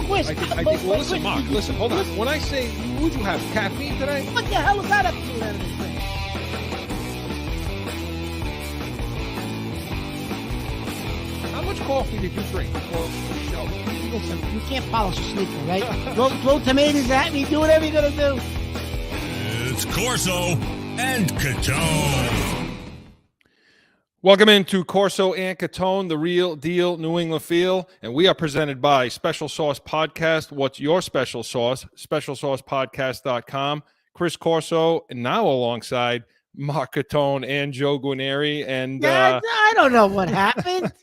Bulldog whiskey. Well, listen, Mark, listen, hold on. When I say, would you have caffeine today? What the hell is that up to out of this thing? How much coffee did you drink before the show? Listen, you can't polish a sneaker, right? throw tomatoes at me, do whatever you're going to do. It's Corso and Catone. Welcome into Corso and Catone, the real deal New England feel. And we are presented by Special Sauce Podcast. What's your special sauce? SpecialSaucePodcast.com. Chris Corso, and now alongside Mark Catone and Joe Guarnieri. And I don't know what happened.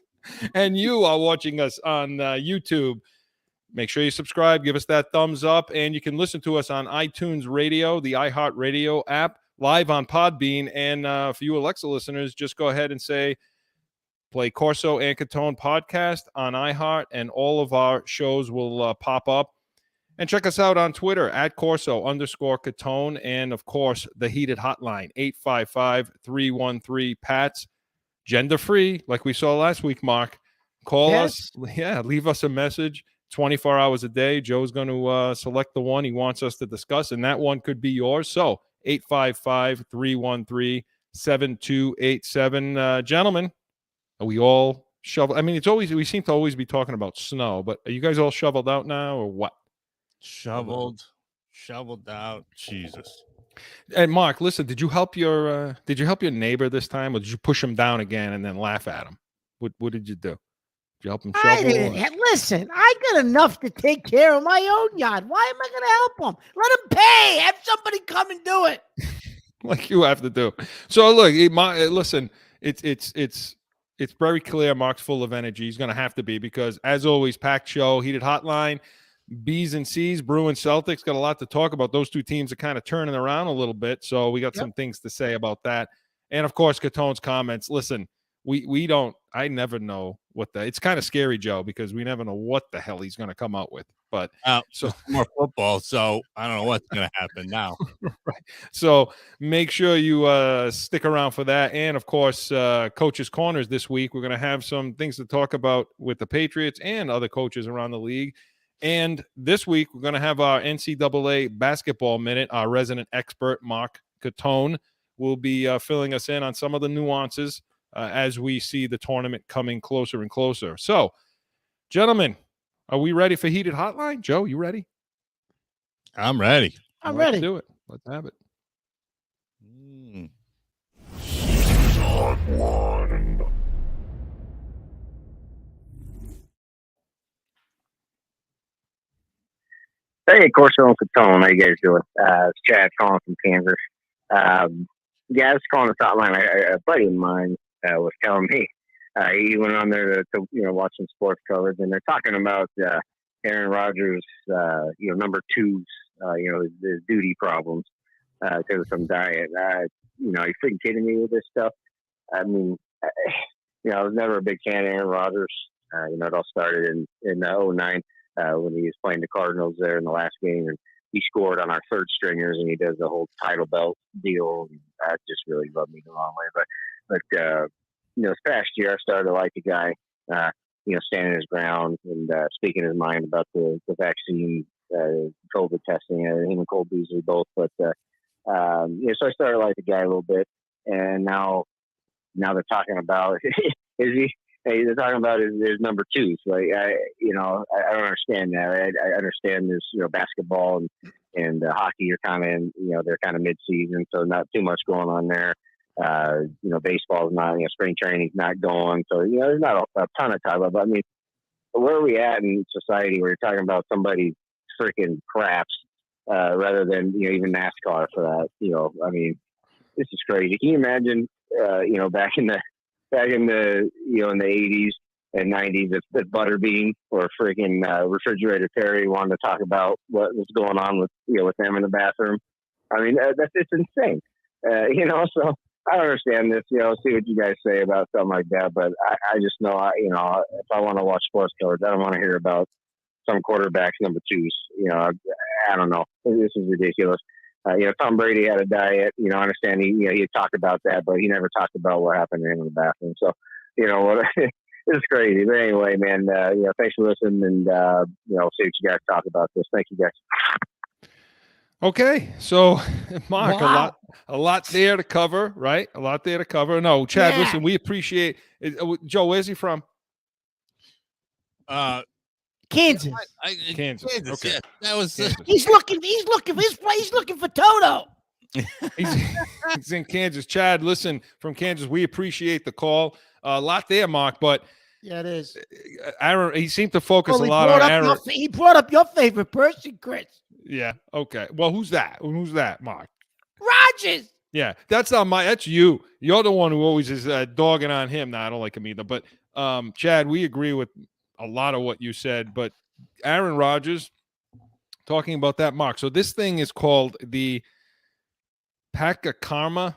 And you are watching us on YouTube. Make sure you subscribe, give us that thumbs up, and you can listen to us on iTunes Radio, the iHeartRadio app, live on Podbean. And for you Alexa listeners, just go ahead and say, play Corso and Catone podcast on iHeart, and all of our shows will pop up. And check us out on Twitter at Corso_Catone, and of course, the heated hotline, 855-313-PATS. Gender-free, like we saw last week, Mark. Call us. Yeah, leave us a message 24 hours a day. Joe's going to select the one he wants us to discuss, and that one could be yours. So 855-313-7287. Gentlemen, are we all shoveled? I mean, we seem to always be talking about snow, but are you guys all shoveled out now or what? Shoveled out. Jesus. And Mark, listen, did you help your neighbor this time, or did you push him down again and then laugh at him? What did you do? Did you help him shovel? I didn't. Listen, I got enough to take care of my own yard. Why am I going to help him? Let him pay. Have somebody come and do it. Like you have to do. So look, listen, it's very clear Mark's full of energy. He's going to have to be, because as always, packed show, heated hotline. B's and C's, Bruins, Celtics, got a lot to talk about. Those two teams are kind of turning around a little bit, so we got some things to say about that. And, of course, Catone's comments. Listen, I never know it's kind of scary, Joe, because we never know what the hell he's going to come out with. But so more football, so I don't know what's going to happen now. Right. So make sure you stick around for that. And, of course, Coach's Corners this week. We're going to have some things to talk about with the Patriots and other coaches around the league. And this week, we're going to have our NCAA basketball minute. Our resident expert, Mark Catone, will be filling us in on some of the nuances as we see the tournament coming closer and closer. So, gentlemen, are we ready for Heated Hotline? Joe, you ready? I'm ready. I'm ready. Let's do it. Let's have it. Hotline. Hey, Corso and Catone, how you guys doing? It's Chad calling from Kansas. I was calling the hotline. A buddy of mine was telling me he went on there to watch some sports coverage, and they're talking about Aaron Rodgers, number twos, his duty problems because of some diet. Are you freaking kidding me with this stuff? I mean, I was never a big fan of Aaron Rodgers. It all started in 2009. When he was playing the Cardinals there in the last game, and he scored on our third stringers, and he does the whole title belt deal. And that just really rubbed me the wrong way. But this past year, I started to like the guy, standing his ground and speaking his mind about the vaccine, COVID testing, him and Cole Beasley both. But so I started to like the guy a little bit, and now they're talking about they're talking about his number twos. Like I don't understand that. I understand this, basketball and hockey are kind of in, they're kind of mid-season, so not too much going on there. Baseball's not, spring training's not going, so there's not a ton of time. But I mean, where are we at in society where you're talking about somebody's freaking craps rather than even NASCAR for that? I mean, this is crazy. Can you imagine? Back in the in the 80s and 90s, if Butterbean or freaking Refrigerator Terry wanted to talk about what was going on with them in the bathroom. I mean, that's just insane. So I don't understand this. See what you guys say about something like that. But I just know, if I want to watch sports coverage, I don't want to hear about some quarterbacks number twos. I don't know. This is ridiculous. Tom Brady had a diet. I understand he talked about that, but he never talked about what happened to him in the bathroom. So, It's crazy. But anyway, man, thanks for listening, and see what you guys talk about this. Thank you, guys. Okay, so Mark, Wow. a lot there to cover, right? A lot there to cover. No, Chad, Yeah. listen, we appreciate it. Joe, where's he from? Kansas. Kansas. Okay. Yeah, that was. Kansas. He's looking for Toto. He's in Kansas. Chad, listen, from Kansas, we appreciate the call. A lot there, Mark, but Yeah, it is. Aaron, he seemed to focus Well, a lot on Aaron. He brought up your favorite person, Chris. Yeah. Okay. Well, who's that? Who's that, Mark? Rogers. Yeah, that's you. You're the one who always is dogging on him. No, I don't like him either. But Chad, we agree with a lot of what you said. But Aaron Rodgers, talking about that, Mark. So this thing is called the Pakakarma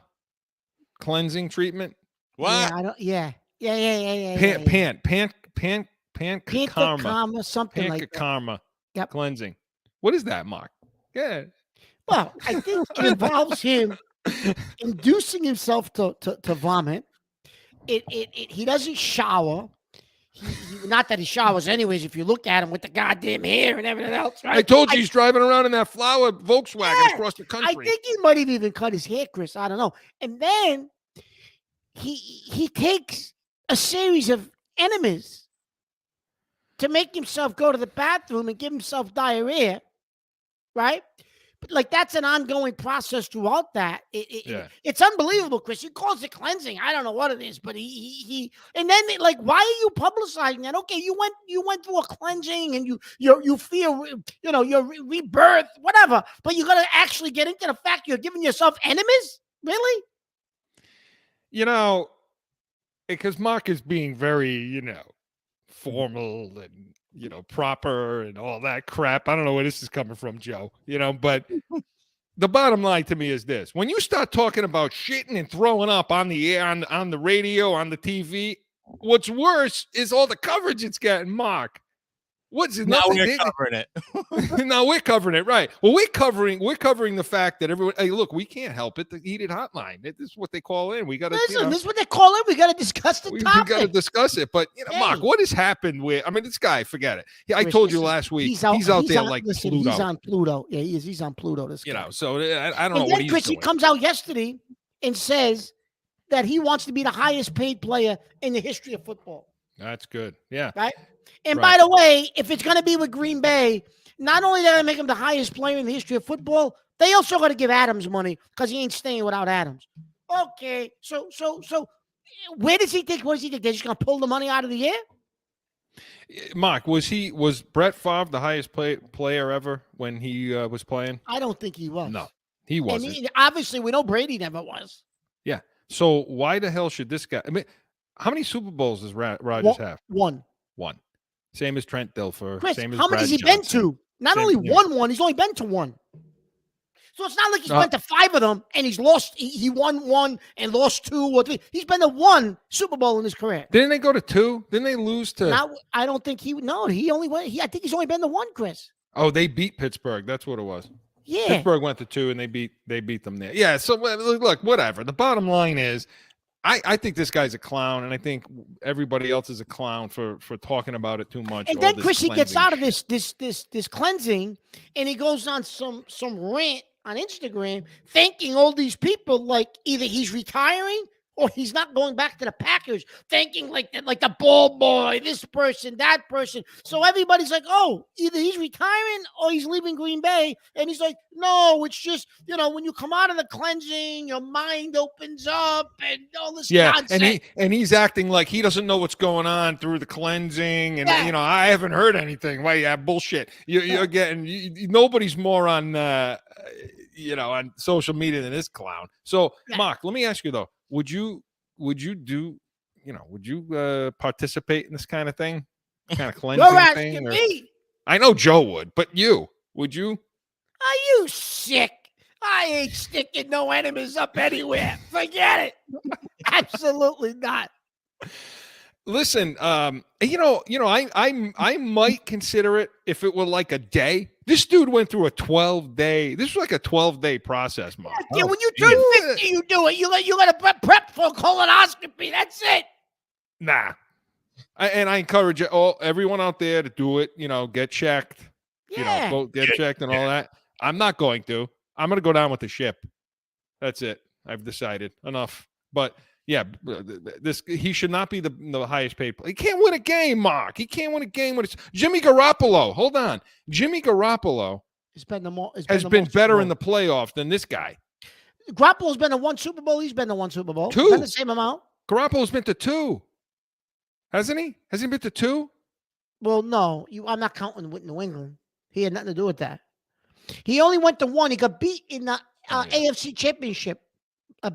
cleansing treatment. What? Yeah, I don't. Yeah. Pankakarma, something like that. Pankakarma Yep. cleansing. What is that, Mark? Yeah. Well, I think it involves him inducing himself to vomit. He doesn't shower. Not that he showers anyways, if you look at him with the goddamn hair and everything else, right? I told you he's driving around in that flower Volkswagen across the country. I think he might have even cut his hair, Chris. I don't know. And then he takes a series of enemas to make himself go to the bathroom and give himself diarrhea, right? But like that's an ongoing process throughout that. It's unbelievable, Chris. He calls it cleansing. I don't know what it is, but he and then like, why are you publicizing that? Okay, you went through a cleansing and you feel your rebirth, whatever. But you're gonna actually get into the fact you're giving yourself enemies, really? Because Mark is being very formal and proper and all that crap. I don't know where this is coming from, Joe, but the bottom line to me is this. When you start talking about shitting and throwing up on the air, on the radio, on the TV, what's worse is all the coverage it's getting, Mark. What's it? Now we're covering it. Now we're covering it, right? Well, we're covering the fact that everyone. Hey, look, we can't help it. The heated hotline. This is what they call in. We got to. This is what they call it. We got to discuss the we topic. We got to discuss it. But Mark, what has happened with? I mean, this guy. Forget it. I told you last week. He's out there like Pluto. He's on Pluto. Yeah, he is. He's on Pluto. This guy. So I don't know what he's doing. He comes out yesterday and says that he wants to be the highest paid player in the history of football. That's good. Yeah. Right. And by the way, if it's going to be with Green Bay, not only are they make him the highest player in the history of football, they also got to give Adams money because he ain't staying without Adams. Okay, so where does he think? What does he think? They're just going to pull the money out of the air? Mark, was Brett Favre the highest player ever when he was playing? I don't think he was. No, he wasn't. And obviously, we know Brady never was. Yeah. So why the hell should this guy? I mean, how many Super Bowls does Rodgers have? One. Same as Trent Dilfer. Chris, same as how many has he been to? Not only one, he's only been to one. So it's not like he's been to 5 of them and he's lost. He won 1 and lost 2 or 3. He's been to 1 Super Bowl in his career. Didn't they go to 2? Didn't they lose to? I don't think he. No, he only went. I think he's only been to 1, Chris. Oh, they beat Pittsburgh. That's what it was. Yeah, Pittsburgh went to 2 and they beat them there. Yeah. So look, whatever. The bottom line is, I think this guy's a clown, and I think everybody else is a clown for talking about it too much. And then Chris, he gets out of this cleansing, and he goes on some rant on Instagram, thanking all these people like either he's retiring or he's not going back to the Packers, thanking like the ball boy, this person, that person. So everybody's like, oh, either he's retiring or he's leaving Green Bay. And he's like, no, it's just, when you come out of the cleansing, your mind opens up and all this nonsense. And he's acting like he doesn't know what's going on through the cleansing. And, I haven't heard anything. Well, yeah, bullshit. You're getting, nobody's more on, on social media than this clown. So, Mark, let me ask you, though. Would you participate in this kind of thing? Kind of cleansing thing? Me. I know Joe would, but would you? Are you sick? I ain't sticking no enemies up anywhere. Forget it. Absolutely not. Listen, I might consider it if it were like a day. This dude went through a 12-day. This was like a 12-day process, Mark. Yeah, when you turn 50, you do it. You got to prep for colonoscopy. That's it. Nah. And I encourage everyone out there to do it. Get checked. Yeah. Go get checked and all that. I'm not going to. I'm going to go down with the ship. That's it. I've decided. Enough. But yeah, he should not be the highest paid player. He can't win a game, Mark. He can't win a game when it's Jimmy Garoppolo. Hold on. Jimmy Garoppolo has been better in the playoffs than this guy. Garoppolo's been to 1 Super Bowl. He's been to 1 Super Bowl. 2. Been the same amount. Garoppolo's been to 2. Hasn't he? Has he been to 2? Well, no. I'm not counting with New England. He had nothing to do with that. He only went to 1. He got beat in the AFC Championship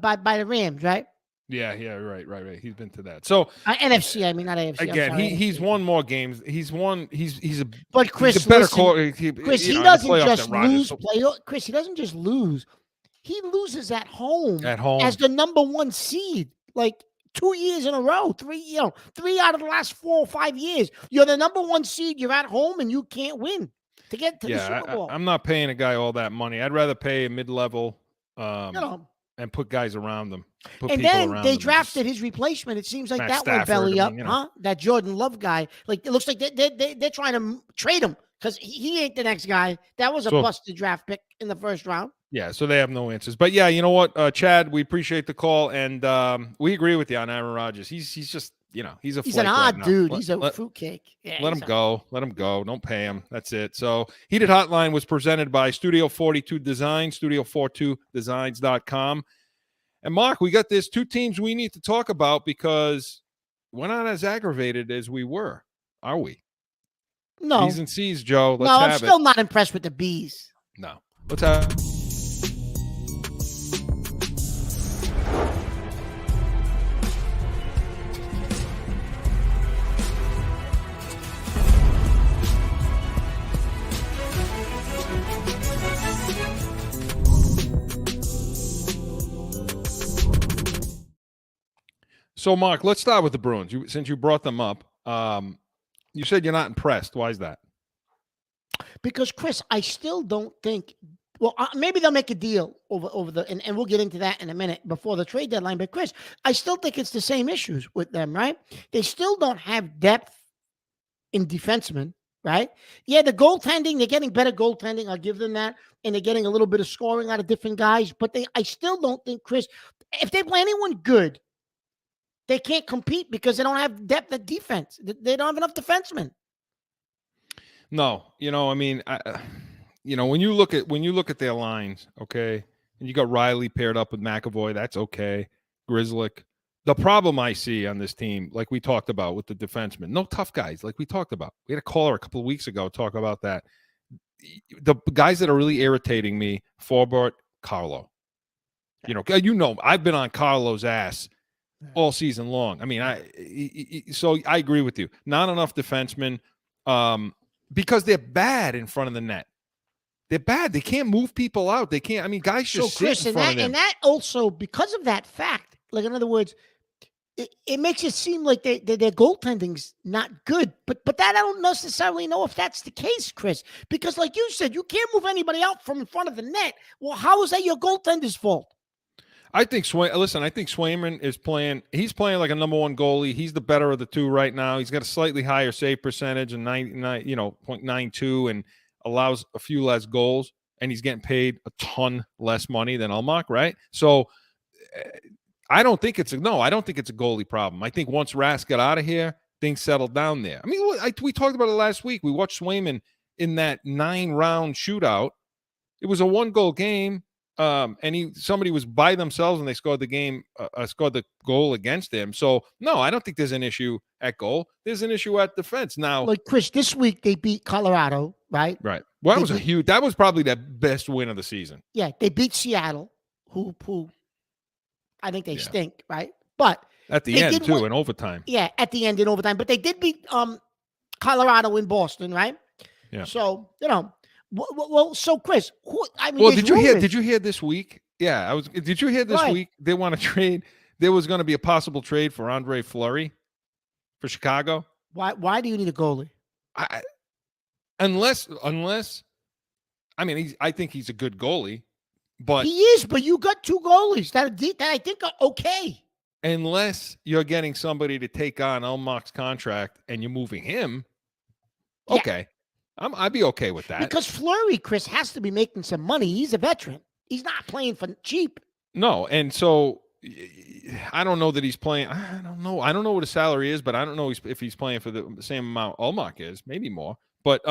by the Rams, right? Yeah, right. He's been to that. So NFC, I mean, not AFC. Again, he's won more games. He's a But Chris, he's a better Chris, he doesn't just lose. Chris, he doesn't just lose. He loses at home. As the number 1 seed, like 2 years in a row, 3 out of the last 4 or 5 years. You're the number 1 seed. You're at home and you can't win to get to the Super Bowl. I'm not paying a guy all that money. I'd rather pay a mid-level, and put guys around them. And then they drafted his replacement. It seems like Matt that Stafford, went belly up, huh? That Jordan Love guy. Like, it looks like they're trying to trade him because he ain't the next guy. That was a busted draft pick in the first round. Yeah, so they have no answers. But yeah, you know what, Chad, we appreciate the call, and we agree with you on Aaron Rodgers. He's just, he's an odd dude. He's a fruitcake. Yeah, let him go. Let him go. Don't pay him. That's it. So Heated Hotline was presented by Studio 42 Design, studio42designs.com. And Mark, we got this 2 teams we need to talk about because we're not as aggravated as we were, are we? No. B's and C's, Joe. I'm still not impressed with the B's. No. Let's have So, Mark, let's start with the Bruins. Since you brought them up, you said you're not impressed. Why is that? Because, Chris, I still don't think – well, maybe they'll make a deal over the – and we'll get into that in a minute before the trade deadline. But, Chris, I still think it's the same issues with them, right? They still don't have depth in defensemen, right? Yeah, the goaltending, they're getting better goaltending. I'll give them that. And they're getting a little bit of scoring out of different guys. But I still don't think, Chris, if they play anyone good – they can't compete because they don't have depth at defense. They don't have enough defensemen. No, when you look at their lines, okay, and you got Riley paired up with McAvoy, that's okay. Grzelcyk. The problem I see on this team, like we talked about with the defensemen, no tough guys, like we talked about. We had a caller a couple of weeks ago talk about that. The guys that are really irritating me, Forbort, Carlo. I've been on Carlo's ass all season long. I mean, so I agree with you. Not enough defensemen because they're bad in front of the net. They're bad. They can't move people out. They can't. I mean, guys just sit in front of them. And that also, because of that fact, like in other words, it makes it seem like their goaltending's not good. But that I don't necessarily know if that's the case, Chris. Because like you said, you can't move anybody out from in front of the net. Well, how is that your goaltender's fault? I think Swayman is playing. He's playing like a number 1 goalie. He's the better of the 2 right now. He's got a slightly higher save percentage and 0.92 and allows a few less goals. And he's getting paid a ton less money than Ullmark, right? So I don't think it's a goalie problem. I think once Rask got out of here, things settled down there. I mean, we talked about it last week. We watched Swayman in that 9-round shootout. It was a 1-goal game. And somebody was by themselves and they scored the goal against him. So no, I don't think there's an issue at goal. There's an issue at defense. Now, like Chris, this week they beat Colorado, right? Right. Well, that was probably the best win of the season. Yeah, they beat Seattle, who I think they stink, right? But at the end too, in overtime. Yeah, at the end in overtime. But they did beat Colorado in Boston, right? Yeah. So well, so Chris, did you hear this week? Yeah, did you hear this week? They want to trade. There was going to be a possible trade for Andre Fleury for Chicago. Why do you need a goalie? Unless I mean, I think he's a good goalie, but he is. But you got 2 goalies that I think are okay. unless you're getting somebody to take on Elmark's contract and you're moving him. Yeah. Okay. I'd be okay with that. Because Fleury, Chris, has to be making some money. He's a veteran. He's not playing for cheap. No, and so I don't know that he's playing. I don't know. I don't know what his salary is, but I don't know if he's playing for the same amount Olmark is. Maybe more, but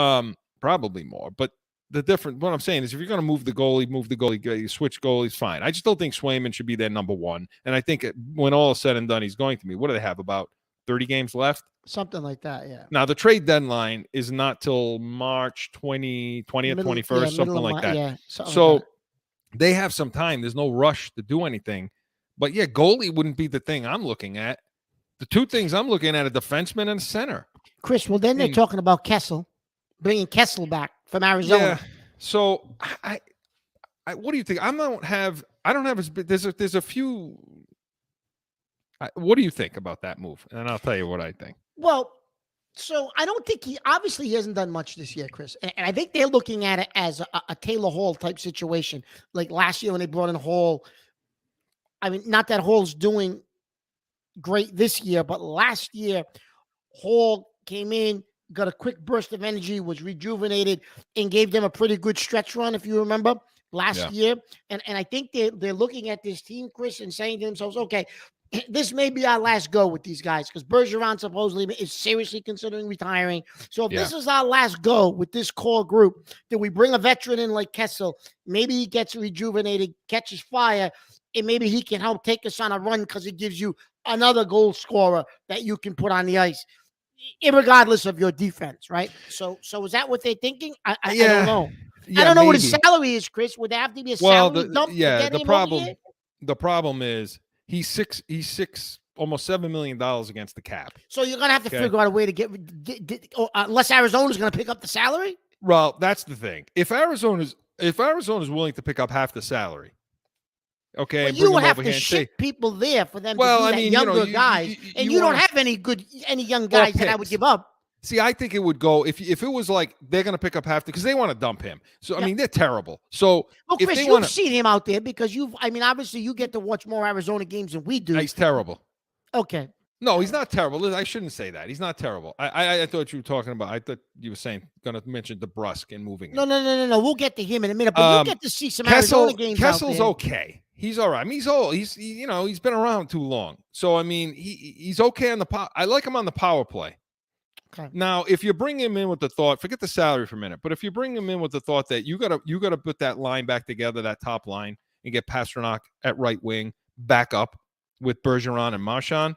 probably more. But what I'm saying is, if you're going to move the goalie, you switch goalies, fine. I just don't think Swayman should be their number one. And I think when all is said and done, he's going to be. What do they have? About 30 games left? Something like that, yeah. Now, the trade deadline is not till March 20th, 21st, something like that. Yeah, so they have some time. There's no rush to do anything. But, yeah, goalie wouldn't be the thing I'm looking at. The two things I'm looking at are defenseman and center. Chris, well, then they're talking about Kessel, bringing Kessel back from Arizona. Yeah. So, I what do you think? I don't have there's a few. What do you think about that move? And I'll tell you what I think. Well, so I don't think he hasn't done much this year, Chris. And I think they're looking at it as a Taylor Hall type situation. Like last year when they brought in Hall. I mean, not that Hall's doing great this year, but last year, Hall came in, got a quick burst of energy, was rejuvenated, and gave them a pretty good stretch run, if you remember, last year. And I think they're looking at this team, Chris, and saying to themselves, okay, this may be our last go with these guys because Bergeron supposedly is seriously considering retiring. So if this is our last go with this core group, then we bring a veteran in like Kessel. Maybe he gets rejuvenated, catches fire, and maybe he can help take us on a run because it gives you another goal scorer that you can put on the ice, irregardless of your defense, right? So is that what they're thinking? I don't know. Yeah, I don't know maybe. what his salary is, Chris. Would there have to be a salary dump to get him over here? The problem is he's six, almost $7 million against the cap. So you're gonna have to figure out a way to get unless Arizona's gonna pick up the salary. Well, that's the thing. If Arizona's willing to pick up half the salary, okay, well, you would have to ship people there for them to be younger guys, and you don't have any young guys that I would give up. See, I think it would go if it was like they're going to pick up half because they want to dump him. So I mean, they're terrible. So well, Chris, you've seen him out there because obviously you get to watch more Arizona games than we do. He's terrible. Okay. No, he's not terrible. I shouldn't say that. He's not terrible. I thought you were talking about. I thought you were going to mention DeBrusque and moving. No. We'll get to him in a minute. But you get to see some Arizona games. Kessel's out there. okay. He's all right. I mean, he's old. He's been around too long. So I mean, he's okay on the power. I like him on the power play. Okay. Now, if you bring him in with the thought, forget the salary for a minute, but if you bring him in with the thought that you gotta put that line back together, that top line, and get Pastrnak at right wing back up with Bergeron and Marchand,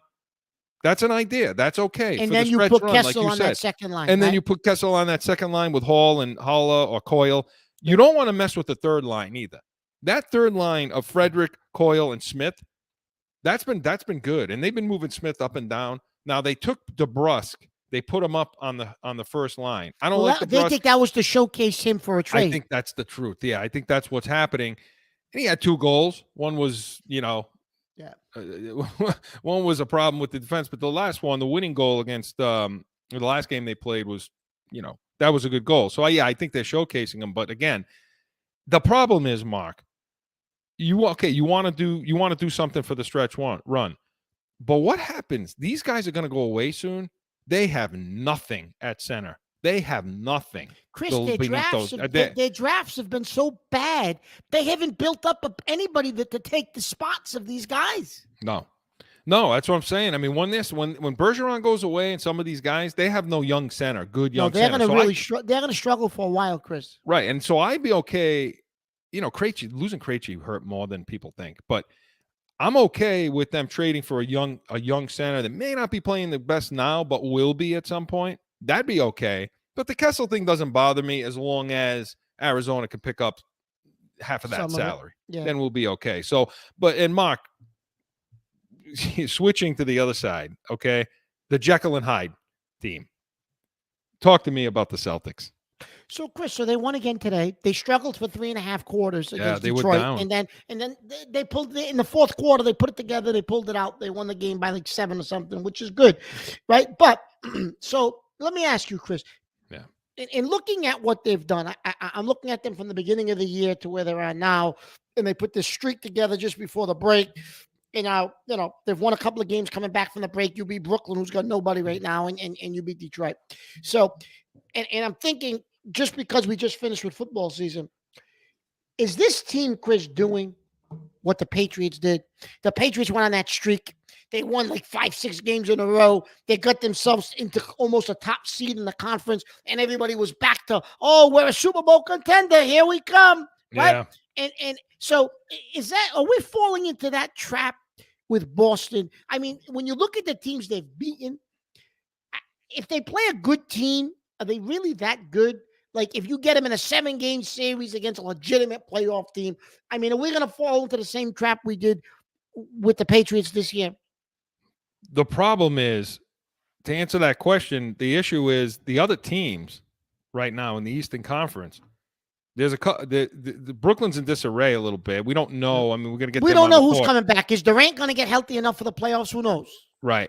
that's an idea. That's okay. And then you put Kessel on that second line. And then you put Kessel on that second line with Hall and Haula or Coyle. You don't want to mess with the third line either. That third line of Frederick, Coyle, and Smith, that's been good. And they've been moving Smith up and down. Now they took DeBrusque. They put him up on the first line. I don't like DeBrusque. They think that was to showcase him for a trade. I think that's the truth. Yeah, I think that's what's happening. And he had 2 goals. One was, one was a problem with the defense, but the last one, the winning goal against the last game they played was, that was a good goal. So I think they're showcasing him. But again, the problem is, Mark, you want to do something for the stretch run. But what happens? These guys are going to go away soon. They have nothing at center. They have nothing. Chris, their drafts have been so bad. They haven't built up anybody to take the spots of these guys. No, that's what I'm saying. I mean, when Bergeron goes away and some of these guys, they have no young center, good young center. They're going to they're going to struggle for a while, Chris. Right, and so I'd be okay. Krejci, losing Krejci hurt more than people think, but I'm okay with them trading for a young center that may not be playing the best now, but will be at some point. That'd be okay. But the Kessel thing doesn't bother me as long as Arizona can pick up half of that salary. Yeah. Then we'll be okay. So, and Mark, switching to the other side, okay? The Jekyll and Hyde team. Talk to me about the Celtics. So, Chris, they won again today. They struggled for 3.5 quarters against they Detroit. Were down. And then they pulled it in the fourth quarter. They put it together. They pulled it out. They won the game by like 7 or something, which is good, right? But so let me ask you, Chris. Yeah. In looking at what they've done, I'm looking at them from the beginning of the year to where they're at now, and they put this streak together just before the break. And now, they've won a couple of games coming back from the break. You beat Brooklyn, who's got nobody right now, and you beat Detroit. So, and I'm thinking, just because we just finished with football season, is this team, Chris, doing what the Patriots did? The Patriots went on that streak. They won like 5-6 games in a row. They got themselves into almost a top seed in the conference, and everybody was back to, oh, we're a Super Bowl contender. Here we come. Right? Yeah. And so are we falling into that trap with Boston? I mean, when you look at the teams they've beaten, if they play a good team, are they really that good? Like, if you get them in a 7-game series against a legitimate playoff team, I mean, are we going to fall into the same trap we did with the Patriots this year? The problem is, to answer that question, the issue is the other teams right now in the Eastern Conference. There's the Brooklyn's in disarray a little bit. We don't know. I mean, we're going to get. We don't know who's coming back. Is Durant going to get healthy enough for the playoffs? Who knows? Right.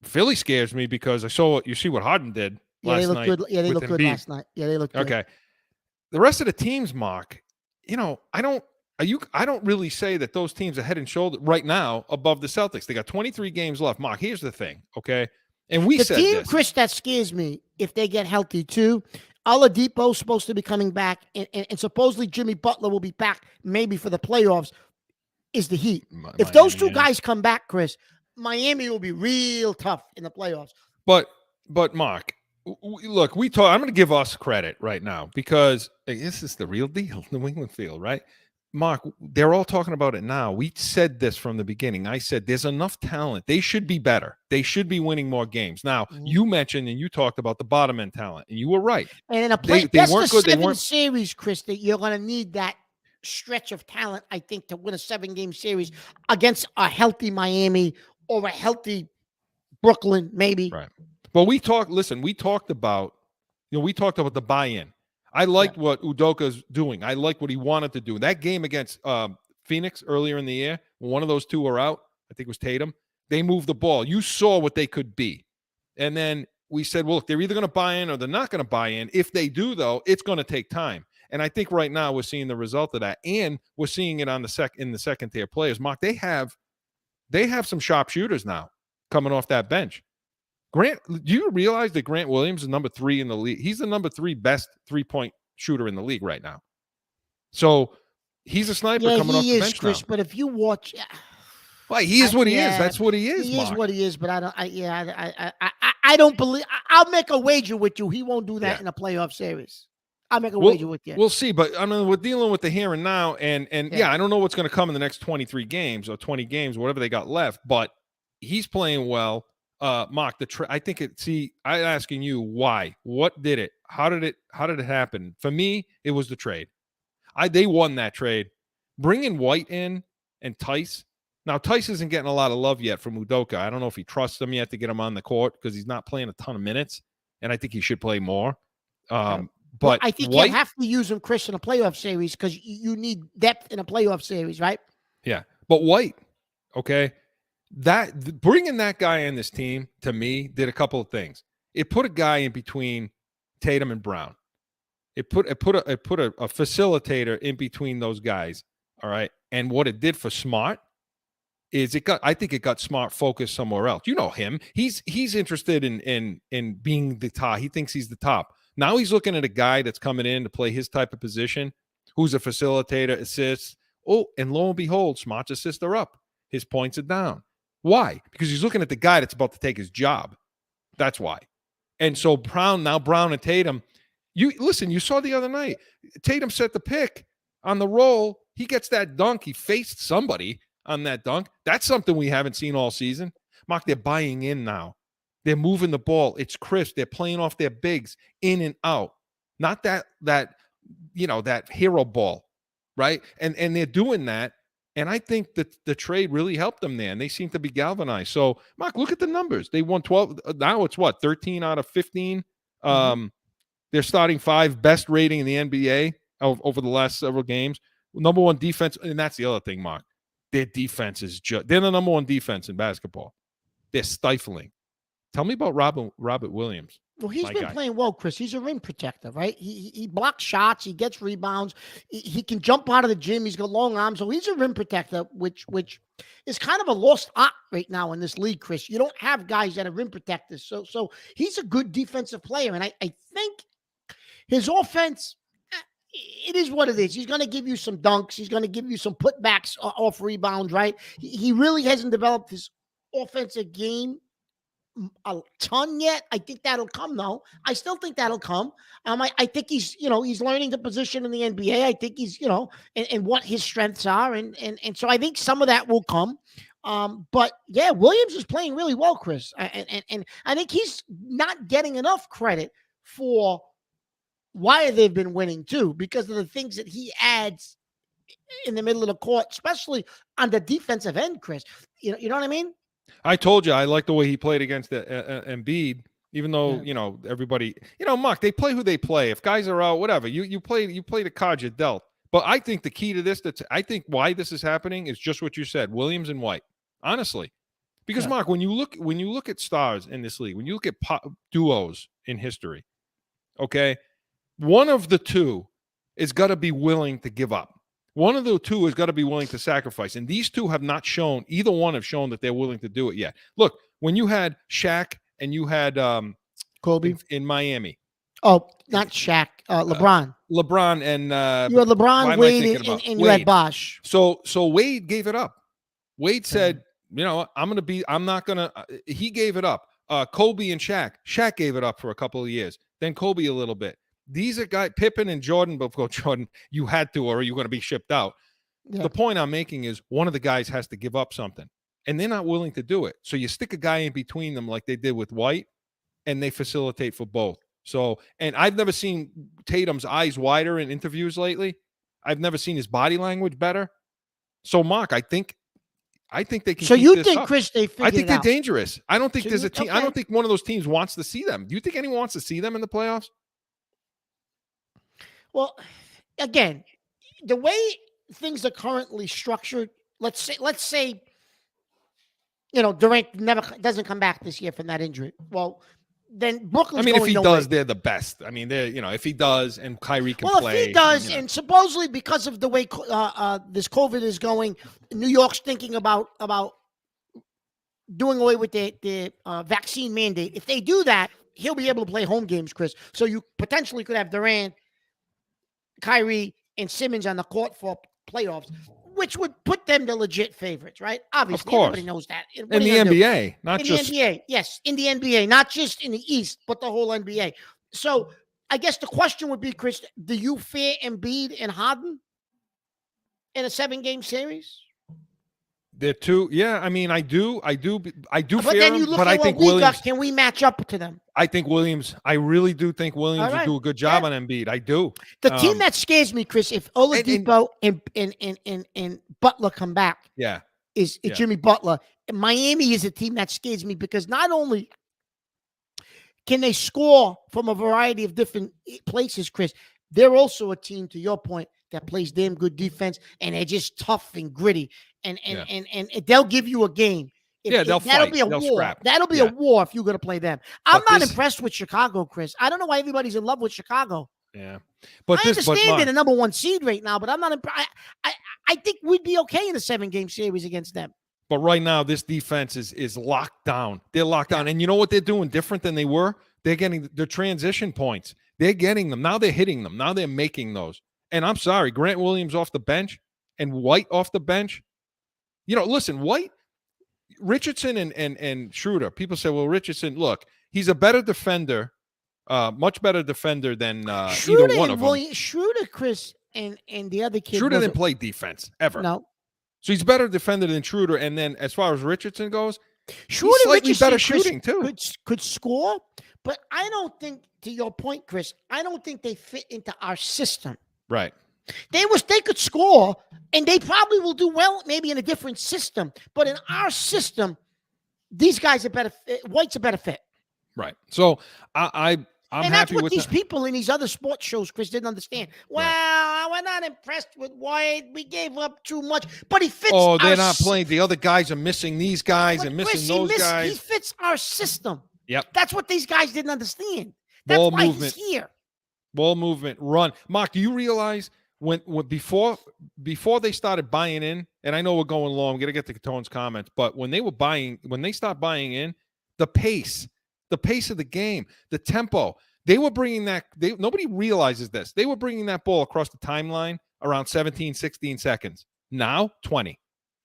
Philly scares me because you see what Harden did last night. Good. Yeah, they looked good last night. Yeah, they looked good. Okay. The rest of the teams, Mark, I don't really say that those teams are head and shoulder right now above the Celtics. They got 23 games left. Mark, here's the thing, okay? And we said the team, this. Chris, that scares me if they get healthy too. Oladipo's supposed to be coming back, and supposedly Jimmy Butler will be back maybe for the playoffs, is the Heat. If those two guys come back, Chris, Miami will be real tough in the playoffs. But Mark, look, I'm going to give us credit right now because this is the real deal, New England field, right? Mark, they're all talking about it now. We said this from the beginning. I said there's enough talent. They should be better. They should be winning more games. Now, you mentioned and you talked about the bottom end talent, and you were right. And in a play, that's the 7 series, Chris, that you're going to need that stretch of talent, I think, to win a 7-game series against a healthy Miami or a healthy Brooklyn, maybe. Right. Well, we talked about the buy-in. I liked what Udoka's doing. I liked what he wanted to do. That game against Phoenix earlier in the year, when one of those two were out, I think it was Tatum, they moved the ball. You saw what they could be. And then we said, well, look, they're either going to buy in or they're not going to buy in. If they do, though, it's going to take time. And I think right now we're seeing the result of that. And we're seeing it in the second-tier players. Mark, they have some sharp shooters now coming off that bench. Grant, do you realize that Grant Williams is number 3 in the league? He's the number 3 best 3-point shooter in the league right now. So he's a sniper coming off the bench Chris, now. But if you watch, well, he is what he is. That's what he is. He Mark. is what he is. But I don't believe. I'll make a wager with you. He won't do that in a playoff series. I'll make a wager with you. We'll see. But I mean, we're dealing with the here and now, and I don't know what's going to come in the next 23 games or 20 games, whatever they got left. But he's playing well. Mark, I'm asking you why. What did it? How did it happen? For me, it was the trade. They won that trade. Bringing White in and Tice. Now, Tice isn't getting a lot of love yet from Udoka. I don't know if he trusts him yet to get him on the court because he's not playing a ton of minutes, and I think he should play more. But I think White, you have to use him, Chris, in a playoff series because you need depth in a playoff series, right? Yeah, but White, okay. Bringing that guy in this team, to me, did a couple of things. It put a guy in between Tatum and Brown. It put a facilitator in between those guys, all right? And what it did for Smart is I think it got Smart focused somewhere else. You know him. He's interested in being the top. He thinks he's the top. Now he's looking at a guy that's coming in to play his type of position, who's a facilitator, assists. Oh, and lo and behold, Smart's assists are up. His points are down. Why? Because he's looking at the guy that's about to take his job. That's why. And so Brown and Tatum, you saw the other night, Tatum set the pick on the roll. He gets that dunk. He faced somebody on that dunk. That's something we haven't seen all season. Mark, they're buying in now. They're moving the ball. It's crisp. They're playing off their bigs in and out. Not that hero ball, right? And they're doing that. And I think that the trade really helped them there, and they seem to be galvanized. So, Mark, look at the numbers. They won 12. Now it's 13 out of 15. They're starting 5, best rating in the NBA over the last several games. Number 1 defense, and that's the other thing, Mark. Their defense is they're the number 1 defense in basketball. They're stifling. Tell me about Robert Williams. Well, he's My been guy. playing well, Chris. He's a rim protector, right? He blocks shots. He gets rebounds. He can jump out of the gym. He's got long arms. So he's a rim protector, which is kind of a lost art right now in this league, Chris. You don't have guys that are rim protectors. So he's a good defensive player. And I think his offense, it is what it is. He's going to give you some dunks. He's going to give you some putbacks off rebounds, right? He really hasn't developed his offensive game a ton yet. I think that'll come though. I still think that'll come. I think he's learning the position in the NBA. I think he's and what his strengths are, and so I think some of that will come. But yeah, Williams is playing really well, Chris, and I think he's not getting enough credit for why they've been winning too, because of the things that he adds in the middle of the court, especially on the defensive end, Chris. You know what I mean? I told you I like the way he played against Embiid, even though everybody, Mark, they play who they play. If guys are out, whatever, you play the cards you're dealt. But I think the key to this, I think why this is happening is just what you said, Williams and White. Honestly, because Mark, when you look at stars in this league, when you look at duos in history, okay, one of the two is got to be willing to give up. One of the two has got to be willing to sacrifice. And these two have not shown, either one have shown that they're willing to do it yet. Look, when you had Shaq and you had Kobe in Miami. Oh, not Shaq, LeBron. LeBron and you had LeBron, Wade, and you had Bosh. So Wade gave it up. Wade said, he gave it up. Kobe and Shaq. Shaq gave it up for a couple of years. Then Kobe a little bit. These are guys, Pippen and Jordan, but Jordan, you had to, or you're going to be shipped out. Yeah. The point I'm making is one of the guys has to give up something, and they're not willing to do it. So you stick a guy in between them like they did with White, and they facilitate for both. So, and I've never seen Tatum's eyes wider in interviews lately. I've never seen his body language better. So, Mark, I think they can. So keep you this think, up. Chris, they figured I think it they're out. dangerous. I don't think there's a team. Okay. I don't think one of those teams wants to see them. Do you think anyone wants to see them in the playoffs? Well, again, the way things are currently structured, let's say, Durant doesn't come back this year from that injury. Well, then Brooklyn's if he nowhere. does, they're the best. I mean, they're if he does and Kyrie can play. Well, if he does, and supposedly because of the way this COVID is going, New York's thinking about doing away with the vaccine mandate. If they do that, he'll be able to play home games, Chris. So you potentially could have Durant, Kyrie, and Simmons on the court for playoffs, which would put them to legit favorites, right? Obviously, everybody knows that. In the NBA, not just in the NBA. Yes, in the NBA, not just in the East, but the whole NBA. So I guess the question would be, Chris, do you fear Embiid and Harden in a 7-game series? They're two. Yeah, I mean, I do But fear then you them, look but at I what think we Williams. got. Can we match up to them? I think Williams. I really do think Williams would do a good job on Embiid. I do. The team that scares me, Chris, if Oladipo and Butler come back, is Jimmy Butler. And Miami is a team that scares me because not only can they score from a variety of different places, Chris, they're also a team, to your point, that plays damn good defense, and they're just tough and gritty, and they'll give you a game. They'll fight. That'll be a They'll war. scrap. That'll be a war if you're going to play them. I'm not impressed with Chicago, Chris. I don't know why everybody's in love with Chicago. Yeah, I understand they're the number 1 seed right now, but I'm not. I think we'd be okay in a 7-game series against them. But right now, this defense is locked down. They're locked down, and you know what they're doing different than they were? They're getting the transition points. They're getting them now. They're hitting them now. They're making those. And I'm sorry, Grant Williams off the bench and White off the bench. Listen, White, Richardson, and Schroeder. People say, well, Richardson, look, he's a better defender, much better defender than either one of them. Schroeder, Chris, and the other kid. Schroeder didn't play defense ever. No. So he's better defender than Schroeder. And then as far as Richardson goes, Schroeder, he's slightly Richardson, better shooting Chris, too. Could score, but I don't think, to your point, Chris, I don't think they fit into our system. Right. They could score, and they probably will do well maybe in a different system. But in our system, these guys are better. White's a better fit. Right. So I'm and happy that's what with these that. people in these other sports shows, Chris, didn't understand. Well, we're not impressed with White. We gave up too much, but he fits. Oh, they're not playing. The other guys are missing these guys and missing Chris, those guys. He fits our system. Yep. That's what these guys didn't understand. That's Ball why movement. he's here. Ball movement, run. Mark, do you realize when before they started buying in, and I know we're going long, I'm gonna get to Catone's comments, but when they stopped buying in, the pace of the game, the tempo, they were bringing that. Nobody realizes this. They were bringing that ball across the timeline around 17, 16 seconds. Now 20.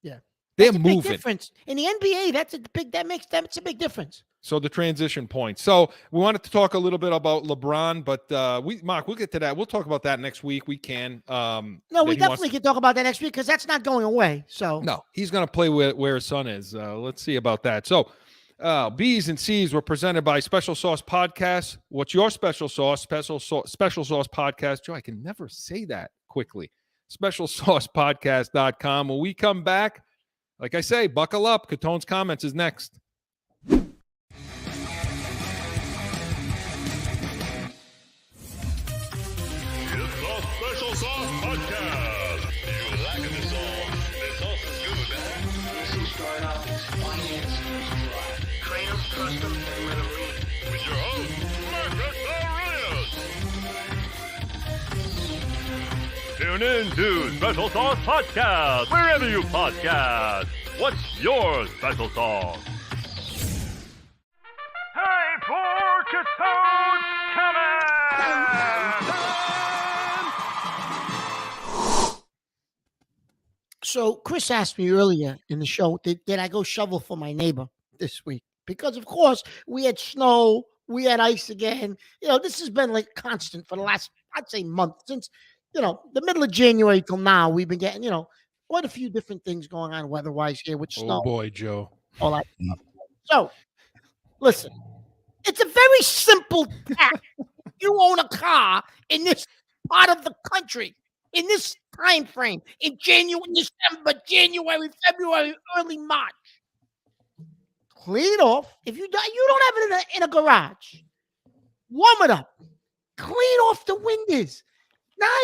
Yeah, they're that's a moving. big difference in the NBA. That's a big difference. So the transition point. So we wanted to talk a little bit about LeBron, but Mark, we'll get to that. We'll talk about that next week. We can. No, we definitely can talk about that next week because that's not going away. So no, he's going to play where his son is. Let's see about that. So B's and C's were presented by Special Sauce Podcast. What's your special sauce? Special Sauce Podcast. Joe, I can never say that quickly. SpecialSaucePodcast.com. When we come back, like I say, buckle up. Catone's comments is next. Special Sauce Podcast. You liking the song? The sauce is good, man. This is start off as finance train them, trust them, and let them lead. With your host, Marcus Aurelius. Tune in to Special Sauce Podcast, wherever you podcast. What's your special sauce? Time for Catone's Comments! So Chris asked me earlier in the show, did I go shovel for my neighbor this week? Because of course we had snow, we had ice again. This has been like constant for the last, I'd say, month since, the middle of January till now. We've been getting, quite a few different things going on weather-wise here with snow. Oh boy, Joe. All that stuff. So listen, it's a very simple task. You own a car in this part of the country, in this time frame, in December, January, February, early March. Clean it off. If you don't have it in a garage, warm it up. Clean off the windows.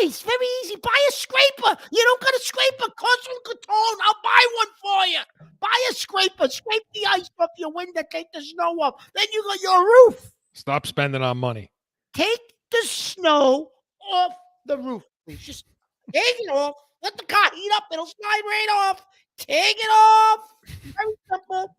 Nice, very easy. Buy a scraper. You don't got a scraper? CORSO and Catone, I'll buy one for you. Buy a scraper. Scrape the ice off your window. Take the snow off. Then you got your roof. Stop spending our money. Take the snow off the roof, please. Just take it off. Let the car heat up. It'll slide right off. Take it off. Very simple.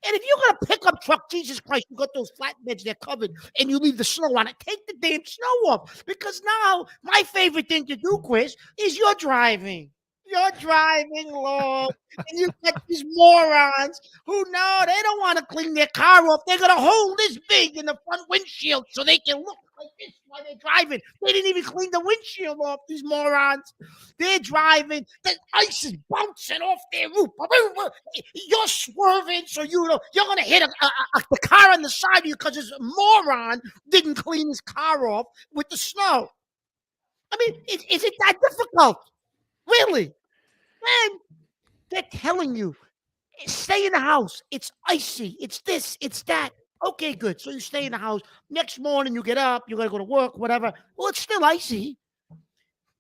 And if you got a pickup truck, Jesus Christ, you got those flatbeds, they're covered, and you leave the snow on it, take the damn snow off. Because now, my favorite thing to do, Chris, is you're driving. You're driving low, and you got these morons who know they don't want to clean their car off. They're going to hold this big in the front windshield so they can look like this while they're driving. They didn't even clean the windshield off, these morons. They're driving. The ice is bouncing off their roof. You're swerving, so you're going to hit the car on the side of you because this moron didn't clean his car off with the snow. I mean, is it that difficult? Really? Then they're telling you, stay in the house. It's icy. It's this. It's that. Okay, good. So you stay in the house. Next morning you get up. You got to go to work, whatever. Well, it's still icy.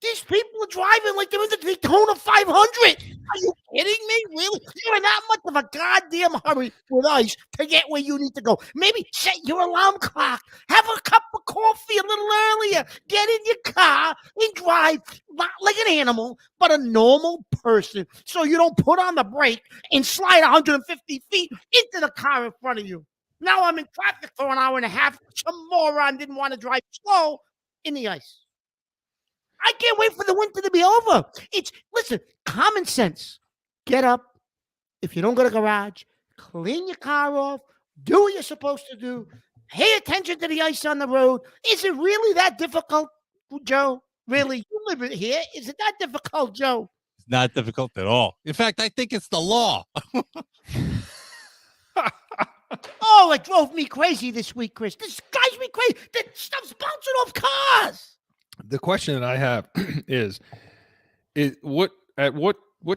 These people are driving like they're in the Daytona 500. Are you kidding me? Really? You're in that much of a goddamn hurry with ice to get where you need to go. Maybe set your alarm clock. Have a cup of coffee a little earlier. Get in your car and drive not like an animal, but a normal person. So you don't put on the brake and slide 150 feet into the car in front of you. Now I'm in traffic for an hour and a half. Some moron didn't want to drive slow in the ice. I can't wait for the winter to be over. Listen, common sense. Get up. If you don't got a garage, clean your car off. Do what you're supposed to do. Pay attention to the ice on the road. Is it really that difficult, Joe? Really? You live here. Is it that difficult, Joe? It's not difficult at all. In fact, I think it's the law. Oh, it drove me crazy this week, Chris. This drives me crazy. The stuff's bouncing off cars. The question that I have is what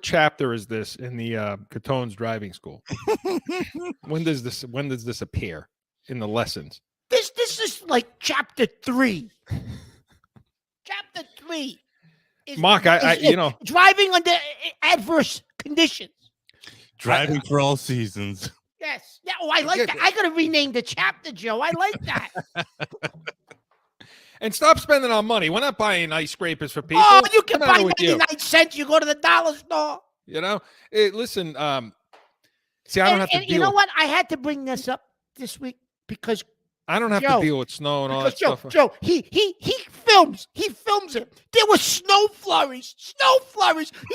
chapter is this in the Catone's driving school? When does this appear in the lessons? This is like chapter 3. Chapter 3. Mark, driving under adverse conditions. Driving for all seasons. Yes. Yeah. Oh, I like Get that. it. I gotta rename the chapter, Joe. I like that. And stop spending our money. We're not buying ice scrapers for people. Oh, you can What's the matter buy with you? 99 cents. You go to the dollar store. You know, listen. See, I don't have to And deal. you know what? I had to bring this up this week because I don't have Joe, to deal with snow and all because that stuff. Joe, he films it. There were snow flurries.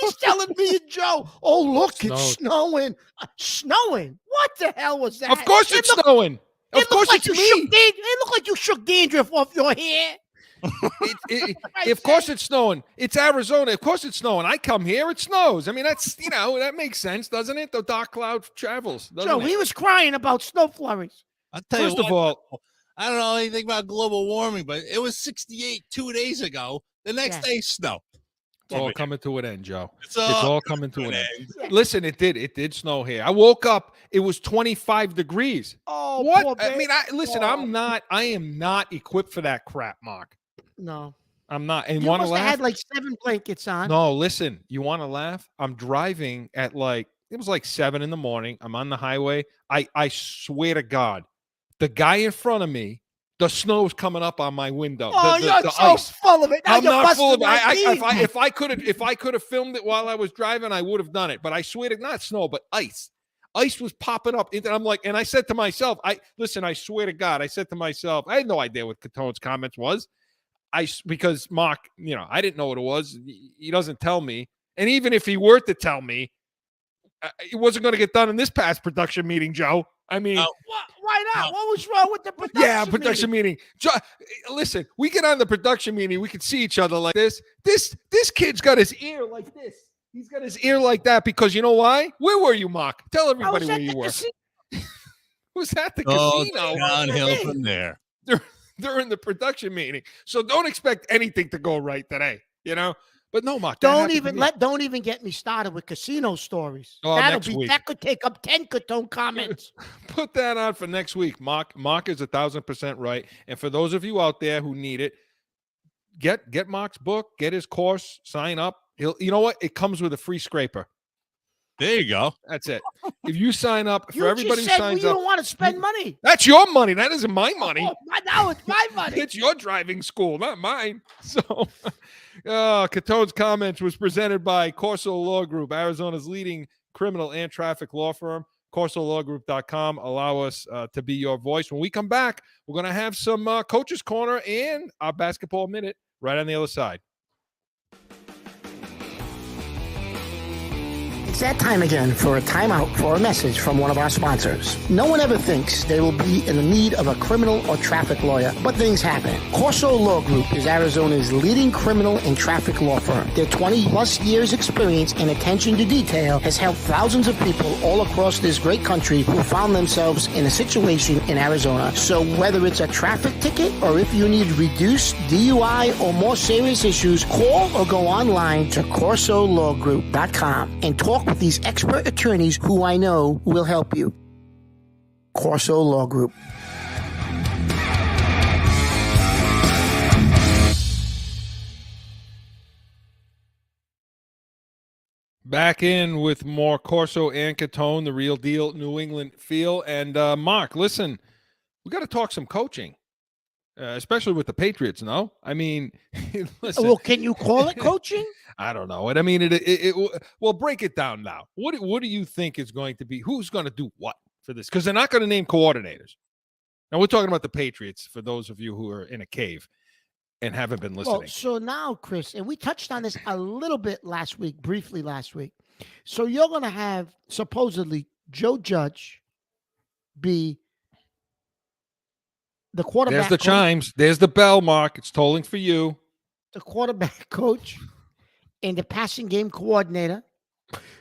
He's telling me and Joe, oh look, it's snowing. Snowing? What the hell was that? Of course it's snowing. Of course like it's you me. It looked like you shook dandruff off your hair. Of course it's snowing. It's Arizona. Of course it's snowing. I come here, it snows. I mean, that's, that makes sense, doesn't it? The dark cloud travels. Joe, he was crying about snow flurries. I'll tell you First of what, all, I don't know anything about global warming, but it was 68 2 days ago. The next day, snow. it's all coming to an end, Joe. It's all coming to an end. Listen, it did snow here. I woke up, it was 25 degrees. Oh, What? poor I mean, baby. I am not equipped for that crap, Mark. No. I'm not. And You want to must have laugh? had like 7 blankets on. No, listen, you want to laugh? I'm driving at it was like 7 in the morning. I'm on the highway. I swear to God, the guy in front of me, the snow's coming up on my window. Oh, the you're so ice. full of it. Now I'm you're not full of busting it. my If I could have filmed it while I was driving, I would have done it. But I swear to not snow, but ice. Ice was popping up. And I'm like, and I said to myself, I swear to God, I said to myself, I had no idea what Catone's comments was. Because Mark, I didn't know what it was. He doesn't tell me. And even if he were to tell me, it wasn't going to get done in this past production meeting, Joe. I mean, why not? What was wrong with the production? production meeting. Listen, we get on the production meeting, we can see each other like this. This kid's got his ear like this. He's got his ear like that because you know why? Where were you, Mark? Tell everybody where you were. Who's at the casino? Downhill from there. During the production meeting. So don't expect anything to go right today, But no, Mark. Don't even get me started with casino stories. Oh, that could take up 10 Catone comments. Put that on for next week. Mark is 1,000% right. And for those of you out there who need it, get Mark's book, get his course, sign up. You know what? It comes with a free scraper. There you go. That's it. If you sign up, for everybody who said signs you up, don't want to spend money. That's your money. That isn't my money. Oh, now it's my money. It's your driving school, not mine. So, Catone's comments was presented by CORSO Law Group, Arizona's leading criminal and traffic law firm. CORSOLawGroup.com. Allow us to be your voice. When we come back, we're going to have some Coach's Corner and our Basketball Minute right on the other side. It's that time again for a timeout for a message from one of our sponsors. No one ever thinks they will be in the need of a criminal or traffic lawyer, but things happen. CORSO Law Group is Arizona's leading criminal and traffic law firm. Their 20-plus years experience and attention to detail has helped thousands of people all across this great country who found themselves in a situation in Arizona. So whether it's a traffic ticket or if you need reduced DUI or more serious issues, call or go online to CORSOLawGroup.com and talk with these expert attorneys who I know will help you. CORSO Law Group. Back in with more Corso and Catone, the real deal New England feel. And Mark, listen, we got to talk some coaching, especially with the Patriots. No, I mean, listen. Well, can you call it coaching? I don't know. And I mean, well, break it down now. What do you think is going to be? Who's going to do what for this? Because they're not going to name coordinators. Now we're talking about the Patriots. For those of you who are in a cave and haven't been listening. Well, so now, Chris, and we touched on this a little bit briefly last week. So you're going to have supposedly Joe Judge be the quarterback. There's the coach, chimes. There's the bell, Mark. It's tolling for you. the quarterback coach and the passing game coordinator.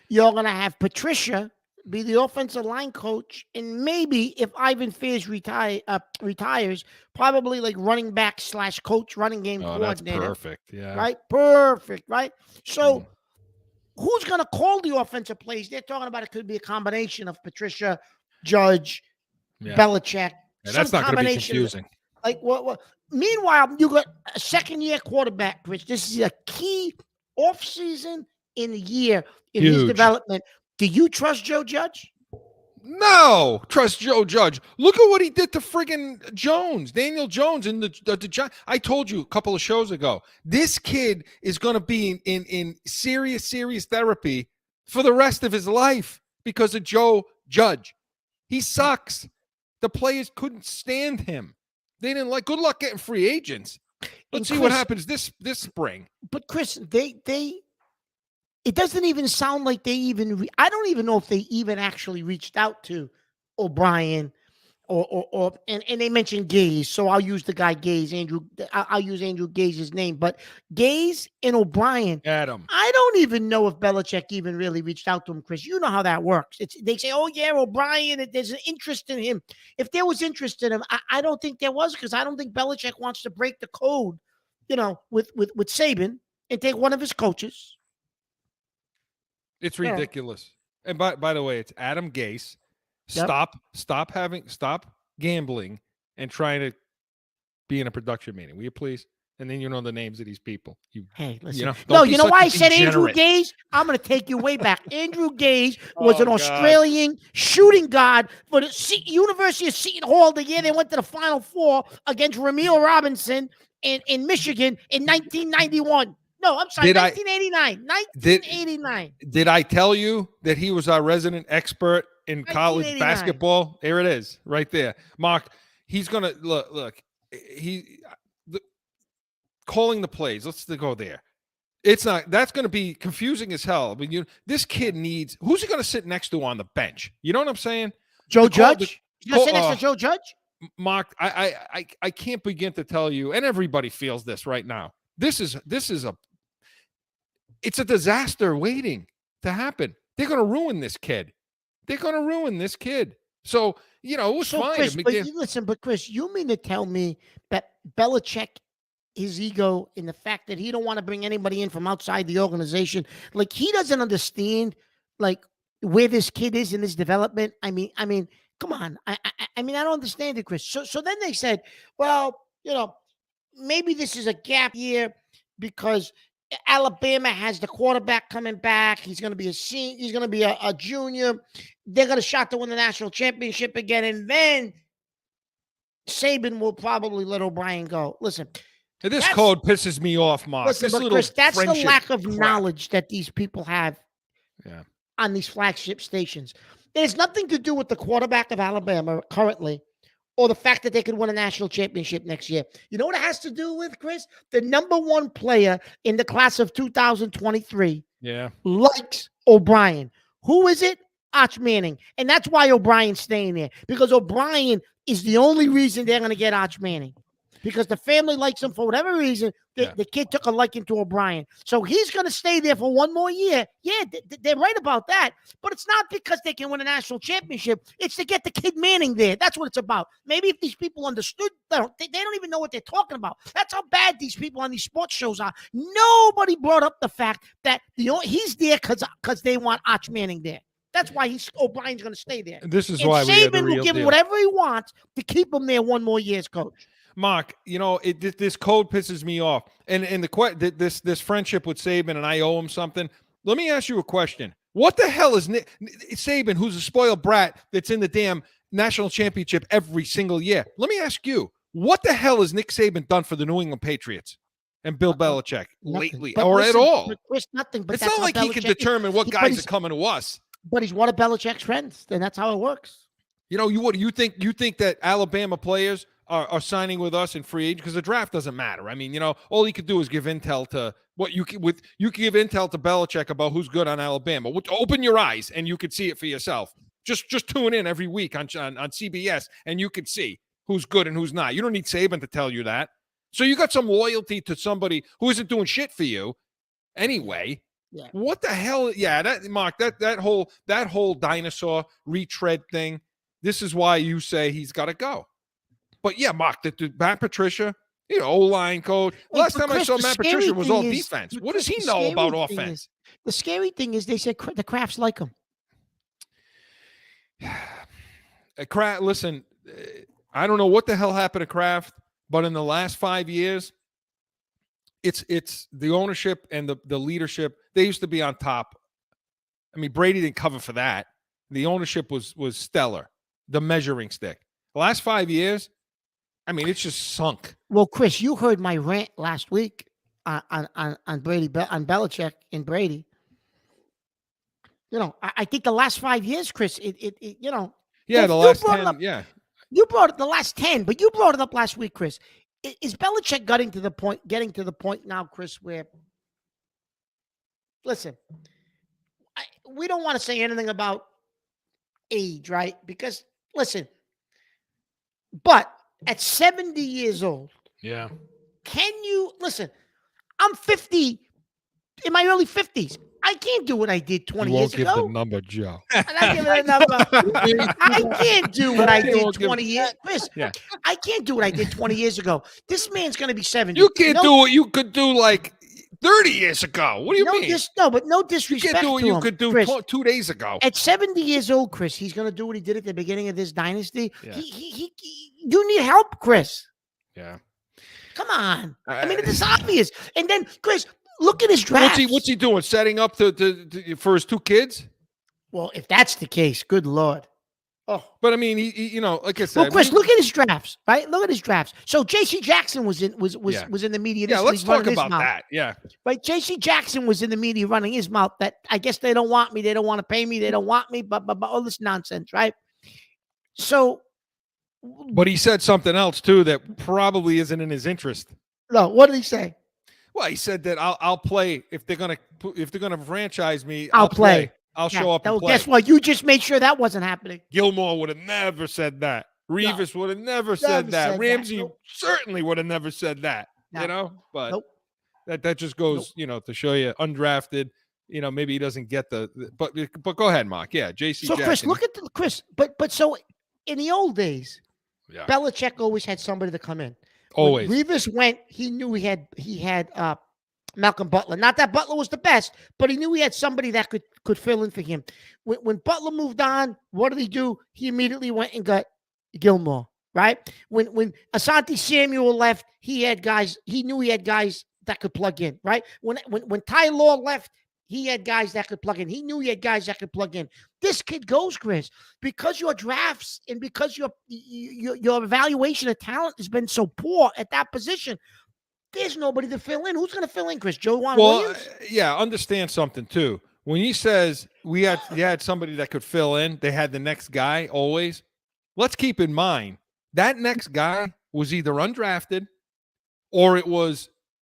You're going to have Patricia be the offensive line coach, and maybe if Ivan Fears retires, probably like running back / coach, running game coordinator. That's perfect. Yeah. Right? Perfect, right? So who's going to call the offensive plays? They're talking about it could be a combination of Patricia, Judge, Belichick. Yeah, that's not going to be confusing. Like what? Meanwhile, you got a second-year quarterback, Rich. This is a key offseason in the year in his development. Do you trust Joe Judge? No, trust Joe Judge. Look at what he did to friggin' Jones, Daniel Jones, in the I told you a couple of shows ago. This kid is going to be in serious therapy for the rest of his life because of Joe Judge. He sucks. The players couldn't stand him. They didn't like. Good luck getting free agents. Let's see what happens this spring. But Chris, it doesn't even sound like they even. I don't even know if they even actually reached out to O'Brien, and they mentioned Gaze, so I'll use the guy Gaze. I'll use Andrew Gaze's name, but Gaze and O'Brien. Adam, I don't even know if Belichick even really reached out to him, Chris. You know how that works. They say, "Oh yeah, O'Brien. There's an interest in him." If there was interest in him, I don't think there was, because I don't think Belichick wants to break the code, with Saban and take one of his coaches. it's ridiculous. And by the way, it's Adam Gase. Stop gambling and trying to be in a production meeting. Will you please? And then you know the names of these people. Hey, listen. You know, No, you know why I said degenerate. Andrew Gaze? I'm going to take you way back. Andrew Gaze was Oh, an God. Australian shooting guard for the University of Seton Hall the year they went to the Final Four against Ramil Robinson in Michigan in 1991. No, I'm sorry, 1989. 1989. Did I tell you that he was our resident expert in college 1989. basketball? There it is, right there. Mark, he's going to look. Calling the plays. Let's go there. It's not. That's going to be confusing as hell. I mean, this kid needs. Who's he going to sit next to on the bench? You know what I'm saying? Joe Judge. You going to sit next to Joe Judge? Mark, I can't begin to tell you, and everybody feels this right now. It's a disaster waiting to happen. They're going to ruin this kid. So, it was fine. Chris, but Chris, you mean to tell me that Belichick, his ego, and the fact that he don't want to bring anybody in from outside the organization, like he doesn't understand, like where this kid is in his development? I mean, come on. I don't understand it, Chris. So then they said, well, maybe this is a gap year because Alabama has the quarterback coming back. He's going to be a senior. He's going to be a junior. They're going to shot to win the national championship again, and then Saban will probably let O'Brien go. Listen, this code pisses me off, Mark. Listen, but Chris, that's the lack of knowledge that these people have on these flagship stations. It has nothing to do with the quarterback of Alabama currently, or the fact that they could win a national championship next year. You know what it has to do with, Chris? The number one player in the class of 2023 likes O'Brien. Who is it? Arch Manning. And that's why O'Brien's staying there, because O'Brien is the only reason they're going to get Arch Manning, because the family likes him for whatever reason. The kid took a liking to O'Brien. So he's going to stay there for one more year. Yeah, they're right about that. But it's not because they can win a national championship. It's to get the kid Manning there. That's what it's about. Maybe if these people understood, they don't even know what they're talking about. That's how bad these people on these sports shows are. Nobody brought up the fact that he's there because they want Arch Manning there. That's why O'Brien's going to stay there. This is and why Saban will give him whatever he wants to keep him there one more year as coach. Mark, this code pisses me off, and this friendship with Saban, and I owe him something. Let me ask you a question: what the hell is Nick Saban, who's a spoiled brat that's in the damn national championship every single year? Let me ask you: what the hell has Nick Saban done for the New England Patriots and Bill Belichick lately, or at all? Chris, nothing. But it's not like he can determine what guys are coming to us. But he's one of Belichick's friends, and that's how it works. You think that Alabama players are signing with us in free agent because the draft doesn't matter. I mean, all you could do is give intel to what you can give intel to Belichick about who's good on Alabama. Open your eyes and you could see it for yourself. Just tune in every week on CBS and you can see who's good and who's not. You don't need Saban to tell you that. So you got some loyalty to somebody who isn't doing shit for you anyway. Yeah. What the hell? Yeah, Mark, that whole dinosaur retread thing. This is why you say he's got to go. But yeah, Mark, Matt Patricia, O-line coach. Last time I saw Matt Patricia was all defense. What does he know about offense? The scary thing is they said the Crafts like him. Kraft, listen, I don't know what the hell happened to Kraft, but in the last 5 years, it's the ownership and the leadership. They used to be on top. I mean, Brady didn't cover for that. The ownership was stellar. The measuring stick. The last 5 years, I mean, it's just sunk. Well, Chris, you heard my rant last week on Brady, on Belichick and Brady. You know, I think the last 5 years, Chris, it you know. Yeah, the you last brought it 10, up. yeah. You brought it the last 10, but you brought it up last week, Chris. Is Belichick getting to the point now, Chris, where, listen, we don't want to say anything about age, right? Because, listen, but at 70 years old, Yeah. can you, listen, I'm 50, in my early 50s. I can't do what I did 20 years give ago. the number, Joe. I'm not giving a number. I can't do what I You did won't give- 20 years. Chris, Yeah. I can't do what I did 20 years ago. This man's going to be 70. You can't do what you could do like 30 years ago. What do you mean? But no You disrespect can't do what to you him, could do Chris. 2 days ago. At 70 years old, Chris, he's going to do what he did at the beginning of this dynasty. Yeah. He you need help, Chris. Yeah. Come on. I mean, it's obvious. And then, Chris, look at his What's draft. he doing? Setting up for his 2 kids? Well, if that's the case, good Lord. Oh. But I mean, he you know, like I said, Well, Chris, look at his drafts, right? Look at his drafts. So J.C. Jackson was in the media. yeah, this let's week talk running his about mouth. that. Yeah. Right, J.C. Jackson was in the media running his mouth that I guess they don't want me, they don't want to pay me, they don't want me, but all this nonsense, right? So, But he said something else too that probably isn't in his interest. no, what did he say? Well, he said that I'll play if they're gonna franchise me. I'll play. I'll show up and Well, play. guess what? You just made sure that wasn't happening. Gilmore would have never said that. Revis would have never said that. said that. Ramsey Nope. certainly would have never said that. No. You know, but Nope. that just goes, you know, to show you undrafted. You know, maybe he doesn't get but go ahead, Mark. Yeah, J.C. So, Jackson. Chris, look at Chris. But so in the old days, Yeah. Belichick always had somebody to come in. Always. When Revis went, he knew he had Malcolm Butler. Not that Butler was the best, but he knew he had somebody that could fill in for him. When Butler moved on, what did he do? He immediately went and got Gilmore, right? When Asante Samuel left, he had guys. He knew he had guys that could plug in, right? When Ty Law left, he had guys that could plug in. He knew he had guys that could plug in. This kid goes, Chris, because your drafts and because your evaluation of talent has been so poor at that position. There's nobody to fill in. Who's going to fill in, Chris? Joanne Williams? Yeah, understand something too. When he says you had somebody that could fill in, they had the next guy always. Let's keep in mind that next guy was either undrafted or it was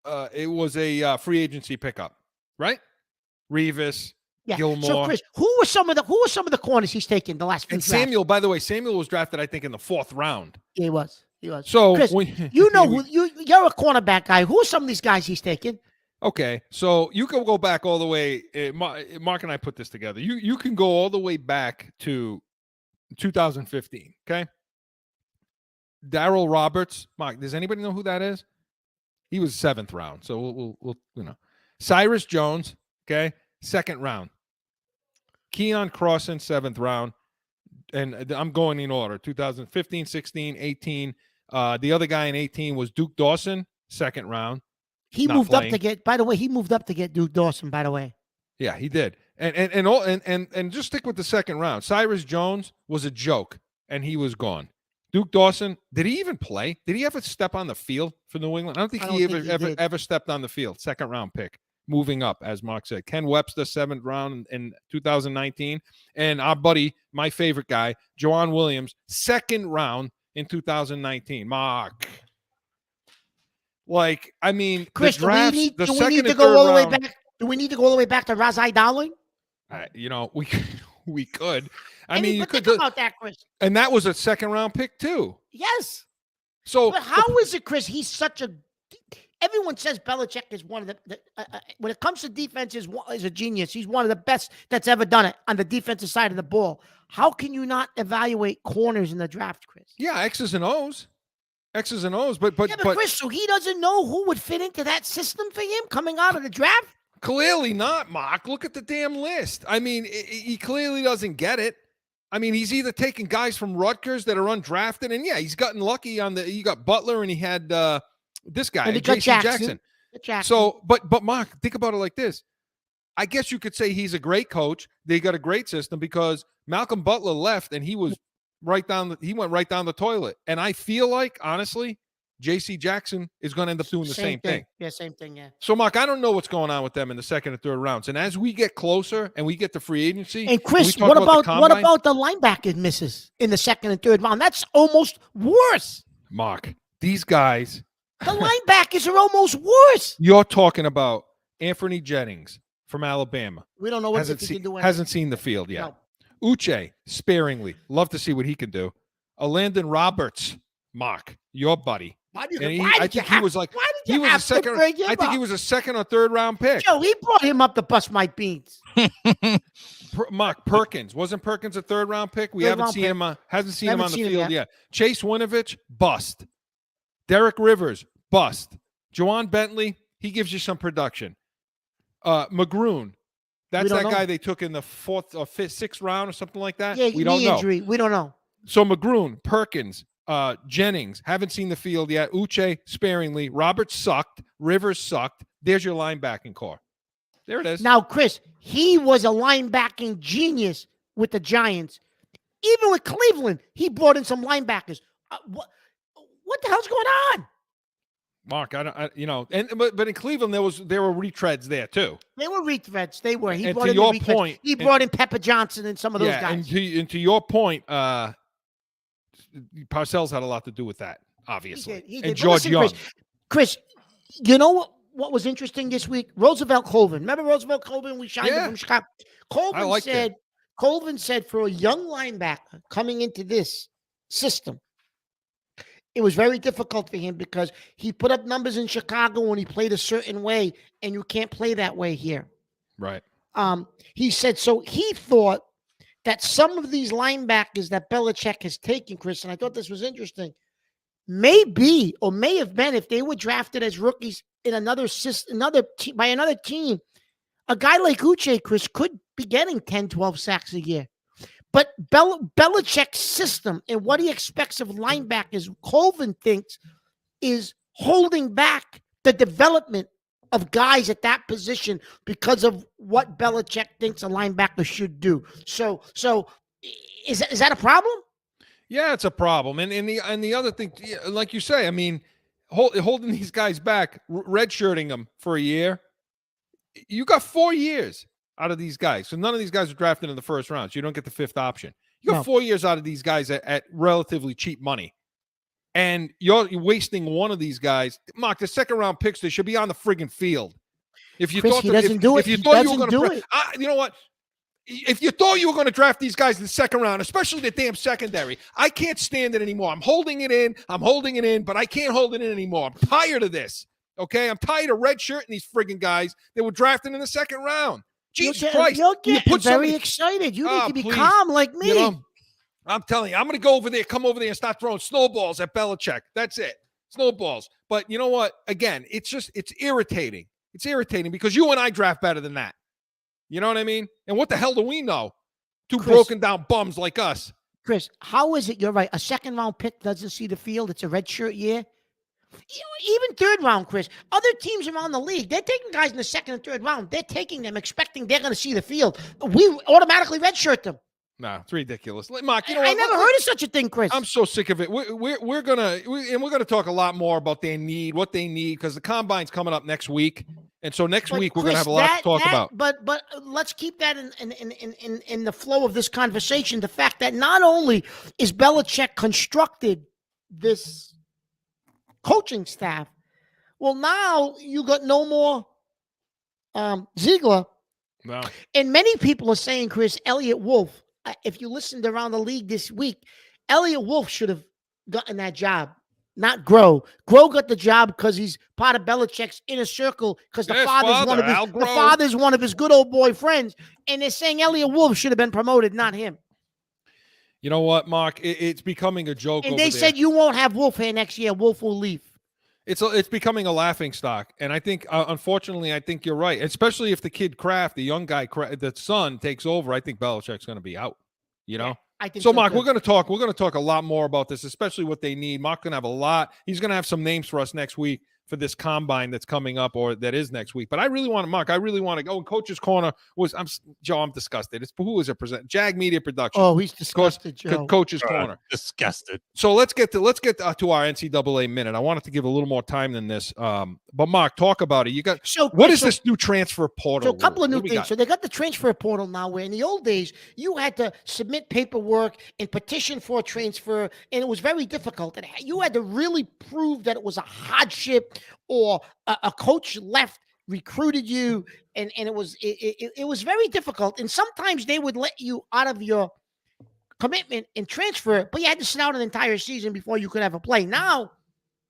a free agency pickup, right? Revis, Yeah. Gilmore. So, Chris, who were some of the corners he's taken the last few And drafts? Samuel, by the way, Samuel was drafted, I think, in the 4th round. Yeah, he was. So Chris, you know who you're a cornerback guy. Who are some of these guys he's taken? Okay, so you can go back all the way. Mark and I put this together. You can go all the way back to 2015. Okay, Darryl Roberts. Mark, does anybody know who that is? He was 7th round. So we'll you know, Cyrus Jones. Okay, 2nd round. Keon Crossan, 7th round, and I'm going in order. 2015, 16, 18. The other guy in 18 was Duke Dawson, 2nd round. He moved up to get. By the way, he moved up to get Duke Dawson. By the way, yeah, he did. And just stick with the 2nd round. Cyrus Jones was a joke, and he was gone. Duke Dawson, did he even play? Did he ever step on the field for New England? I don't think he ever stepped on the field. 2nd round pick, moving up, as Mark said. Ken Webster, 7th round in 2019, and our buddy, my favorite guy, Joanne Williams, 2nd round in 2019. Mark. Like, I mean, Chris, the drafts, do we the need second to and go third all the way round- back? Do we need to go all the way back to Razai Darling? You know, we could. I And mean, you you think could, about that, Chris. and that was a 2nd round pick too. Yes, So, but how is it, Chris? He's such a. Everyone says Belichick is one of the when it comes to defense is a genius. He's one of the best that's ever done it on the defensive side of the ball. How can you not evaluate corners in the draft, Chris? yeah, X's and O's, but Yeah, but Chris, so he doesn't know who would fit into that system for him coming out of the draft. clearly not, Mark. Look at the damn list. I mean, he clearly doesn't get it. I mean, he's either taking guys from Rutgers that are undrafted, and yeah, he's gotten lucky on he got Butler and he had this guy, And he got J.C. Jackson. Jackson. So, but Mark, think about it like this: I guess you could say he's a great coach. They got a great system because Malcolm Butler left and he was he went right down the toilet. And I feel like, honestly, J.C. Jackson is going to end up doing the same thing. Yeah, same thing, yeah. So, Mark, I don't know what's going on with them in the second and third rounds. And as we get closer and we get to free agency, And Chris, we talk what about the linebacker misses in the second and third round? That's almost worse. Mark, these guys, The linebackers are almost worse. you're talking about Anthony Jennings from Alabama. We don't know what he can do. Hasn't seen the field yet. No. Uche, sparingly. Love to see what he can do. Landon Roberts, Mark, your buddy. Why did And you, he- why I did you think he have, was like- why did He you was a have to second. bring him I think he up? was a second or third round pick. Joe, he brought him up to bust my beans. Mark Perkins, wasn't Perkins a third round pick? We Third haven't round seen pick. him. Hasn't seen him Haven't on the seen him field yet. yet. Chase Winovich, bust. Derek Rivers, bust. Juwan Bentley, he gives you some production. McGroon, that's We don't that know. guy they took in the fourth or fifth, sixth round or something like that. Yeah, we don't knee know. injury. We don't know. So McGroon, Perkins, Jennings, haven't seen the field yet. Uche, sparingly. Roberts sucked. Rivers sucked. There's your linebacking core. There it is. Now, Chris, he was a linebacking genius with the Giants. Even with Cleveland, he brought in some linebackers. What the hell's going on? Mark, but in Cleveland there were retreads there too. They were retreads. They were. He And brought to in your the retreads. point- He brought in Pepper Johnson and some of those Yeah, guys. and to your point, Parcells had a lot to do with that, He obviously. did. He And did. But George listen, Young. Chris, you know what was interesting this week? Roosevelt Colvin. Remember Roosevelt Colvin? We shined him Yeah. from Chicago. Colvin said for a young linebacker coming into this system, it was very difficult for him because he put up numbers in Chicago when he played a certain way, and you can't play that way here. Right. He said so he thought that some of these linebackers that Belichick has taken, Chris, and I thought this was interesting, may have been if they were drafted as rookies in another system, by another team, a guy like Uche, Chris, could be getting 10, 12 sacks a year. But Belichick's system and what he expects of linebackers, Colvin thinks, is holding back the development of guys at that position because of what Belichick thinks a linebacker should do. So is that a problem? Yeah, it's a problem. And the other thing, like you say, I mean, holding these guys back, redshirting them for a year. You got 4 years out of these guys. So none of these guys are drafted in the first round. So you don't get the fifth option. You got 4 years out of these guys at relatively cheap money. And you're wasting one of these guys. Mark, the second round picks, they should be on the friggin' field. If you Chris, thought he that, doesn't do it. if you He thought you were doesn't going do to, it. you know what? If you thought you were going to draft these guys in the second round, especially the damn secondary, I can't stand it anymore. I'm holding it in, but I can't hold it in anymore. I'm tired of this. Okay, I'm tired of redshirting these friggin' guys that were drafted in the second round. Jesus Christ! You're You getting put very somebody- excited. You need to be please. calm like me. You know, I'm telling you, I'm going to come over there and start throwing snowballs at Belichick. That's it. Snowballs. But you know what? Again, it's irritating. It's irritating because you and I draft better than that. You know what I mean? And what the hell do we know? Two Chris, broken down bums like us. Chris, how is it? You're right. A second round pick doesn't see the field. It's a redshirt year. Even third round, Chris. Other teams around the league, they're taking guys in the second and third round. They're taking them expecting they're going to see the field. We automatically redshirt them. Nah, it's ridiculous. Mark, you know I what? never heard of such a thing, Chris. I'm so sick of it. We're gonna talk a lot more about what they need, because the combine's coming up next week, and so next But week we're Chris, gonna have a lot to talk about. But let's keep that in the flow of this conversation. The fact that not only is Belichick constructed this coaching staff, well, now you got no more Ziegler, No. and many people are saying, Chris, Elliott Wolf. If you listened around the league this week, Elliott Wolf should have gotten that job, not Groh. Groh got the job because he's part of Belichick's inner circle because the father's one of his good old boy friends. And they're saying Elliott Wolf should have been promoted, not him. You know what, Mark? It's becoming a joke. And over they there. said you won't have Wolf here next year. Wolf will leave. It's becoming a laughing stock, and I think, unfortunately, I think you're right. Especially if the kid Kraft, the young guy, the son, takes over. I think Belichick's going to be out. You know. I think So, Mark, too. we're going to talk a lot more about this, especially what they need. Mark's going to have a lot. He's going to have some names for us next week for this combine that's coming up or that is next week. But I really want to, Mark, I really want to go. And Coach's Corner was, Joe, I'm disgusted. It's who was it present? Jag Media Production. Oh, he's disgusted, Joe. Coach's Corner. Disgusted. So let's get to our NCAA minute. I wanted to give a little more time than this. But Mark, talk about it. You got what is this new transfer portal? So a couple of new What do we things. got? So they got the transfer portal now, where in the old days you had to submit paperwork and petition for a transfer, and it was very difficult. And you had to really prove that it was a hardship or a coach left, recruited you, and it was very difficult. And sometimes they would let you out of your commitment and transfer, but you had to sit out an entire season before you could ever play. Now,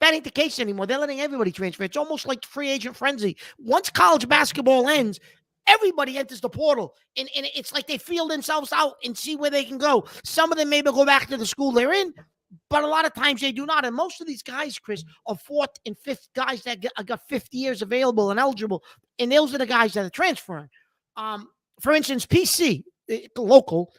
that ain't the case anymore. They're letting everybody transfer. It's almost like free agent frenzy. Once college basketball ends, everybody enters the portal, and it's like they feel themselves out and see where they can go. Some of them maybe go back to the school they're in, but a lot of times they do not. And most of these guys, Chris, are fourth and fifth guys that got 50 years available and eligible, and those are the guys that are transferring. For instance, PC, local,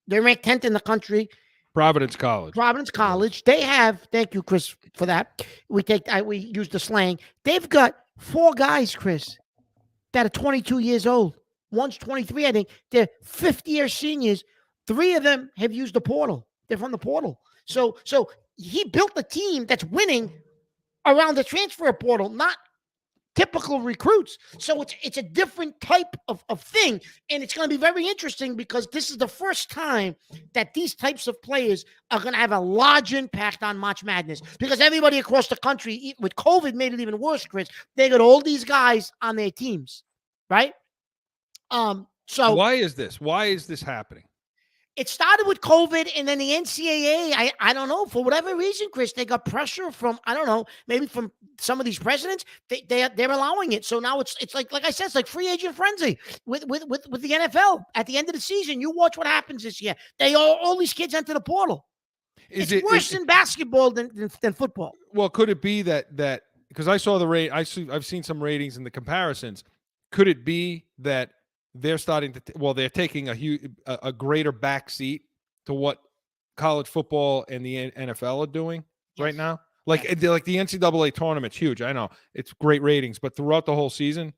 they're ranked 10th in the country. Providence College. They have, thank you, Chris, for that. We use the slang. They've got 4 guys, Chris, that are 22 years old. One's 23, I think. They're 50-year seniors. 3 of them have used the portal. They're from the portal. So he built a team that's winning around the transfer portal, not typical recruits. So it's a different type of thing. And it's going to be very interesting because this is the first time that these types of players are going to have a large impact on March Madness, because everybody across the country with COVID made it even worse, Chris. They got all these guys on their teams, right? So why is this happening? It started with COVID, and then the NCAA, I don't know, for whatever reason, Chris, they got pressure from, I don't know, maybe from some of these presidents. They're allowing it. So now it's like I said, it's like free agent frenzy with the NFL. At the end of the season, you watch what happens this year. All these kids enter the portal. It's worse in basketball than football. Well, could it be that because I saw the rate, I've seen some ratings and the comparisons. Could it be that they're starting to they're taking a greater backseat to what college football and the NFL are doing right now? Like the NCAA tournament's huge. I know it's great ratings, but throughout the whole season,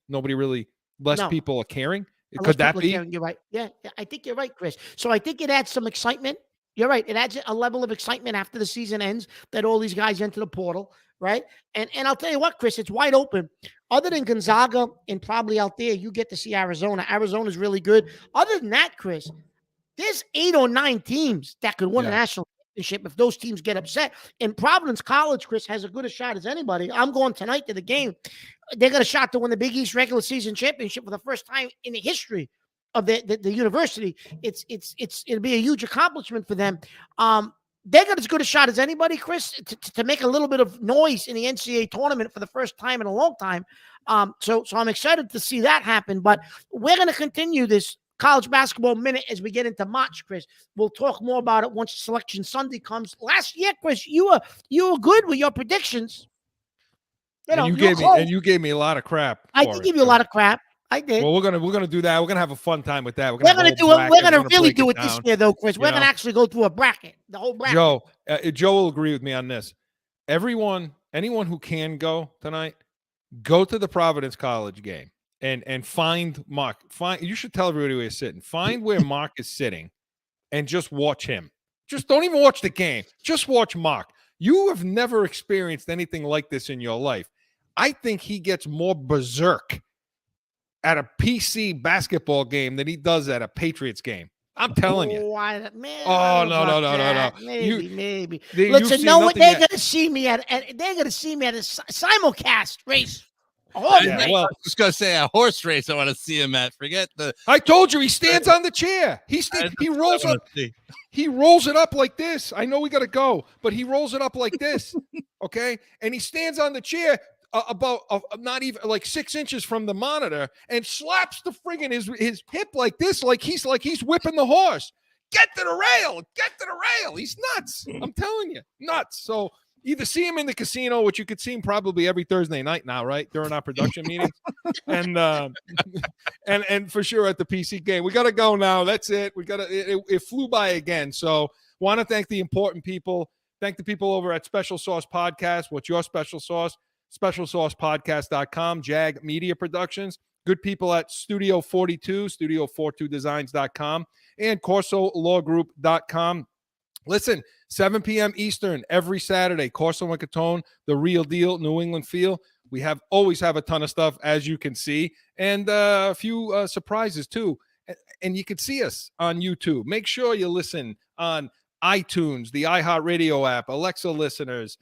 people are caring. Could that be? You're right. Yeah, I think you're right, Chris. So I think it adds some excitement. You're right. It adds a level of excitement after the season ends that all these guys enter the portal, right? And I'll tell you what, Chris, it's wide open. Other than Gonzaga and probably out there, you get to see Arizona. Arizona's really good. Other than that, Chris, there's 8 or 9 teams that could win a national championship if those teams get upset. And Providence College, Chris, has as good a shot as anybody. I'm going tonight to the game. They got a shot to win the Big East regular season championship for the first time in the history of the university. It'll be a huge accomplishment for them. They got as good a shot as anybody, Chris, to make a little bit of noise in the NCAA tournament for the first time in a long time. So I'm excited to see that happen. But we're going to continue this college basketball minute as we get into March, Chris. We'll talk more about it once Selection Sunday comes. Last year, Chris, you were good with your predictions. You gave me a lot of crap. I did give you a lot of crap. I did. Well, we're gonna do that. We're gonna have a fun time with that. We're gonna really do it this year, though, Chris. We're gonna actually go through a bracket, the whole bracket. Joe will agree with me on this. Anyone who can go tonight, go to the Providence College game and find Mark. You should tell everybody where he's sitting. Find where Mark is sitting, and just watch him. Just don't even watch the game. Just watch Mark. You have never experienced anything like this in your life. I think he gets more berserk at a PC basketball game than he does at a Patriots game. I'm telling you. No. Maybe. Listen, no, they're going to see me at a simulcast race. I was just going to say a horse race. I want to see him at. Forget the. I told you he stands on the chair. He rolls up. He rolls it up like this. I know we got to go, but he rolls it up like this. Okay, and he stands on the chair. About not even like 6 inches from the monitor, and slaps the friggin' his hip like this, like he's whipping the horse. Get to the rail. He's nuts. I'm telling you, nuts. So either see him in the casino, which you could see him probably every Thursday night now, right, during our production meetings, and for sure at the PC game. We got to go now. That's it. It flew by again. So want to thank the important people. Thank the people over at Special Sauce Podcast. What's your special sauce? SpecialSaucePodcast.com, Jag Media Productions, good people at Studio 42, Studio42Designs.com, and CORSOLawGroup.com. Listen, 7 p.m. Eastern every Saturday, Corso and Catone, the real deal, New England feel. We always have a ton of stuff, as you can see, and a few surprises too. And you can see us on YouTube. Make sure you listen on iTunes, the iHeartRadio app, Alexa listeners,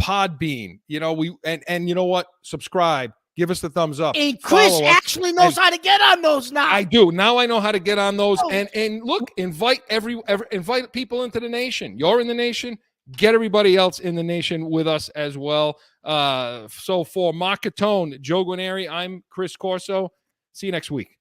Podbean. You know, and you know what? Subscribe. Give us the thumbs up. And Chris Follow us. actually knows how to get on those now. I do. Now I know how to get on those. Oh. And look, invite invite people into the nation. You're in the nation. Get everybody else in the nation with us as well. So for Mark Catone, Joe Guarnieri, I'm Chris Corso. See you next week.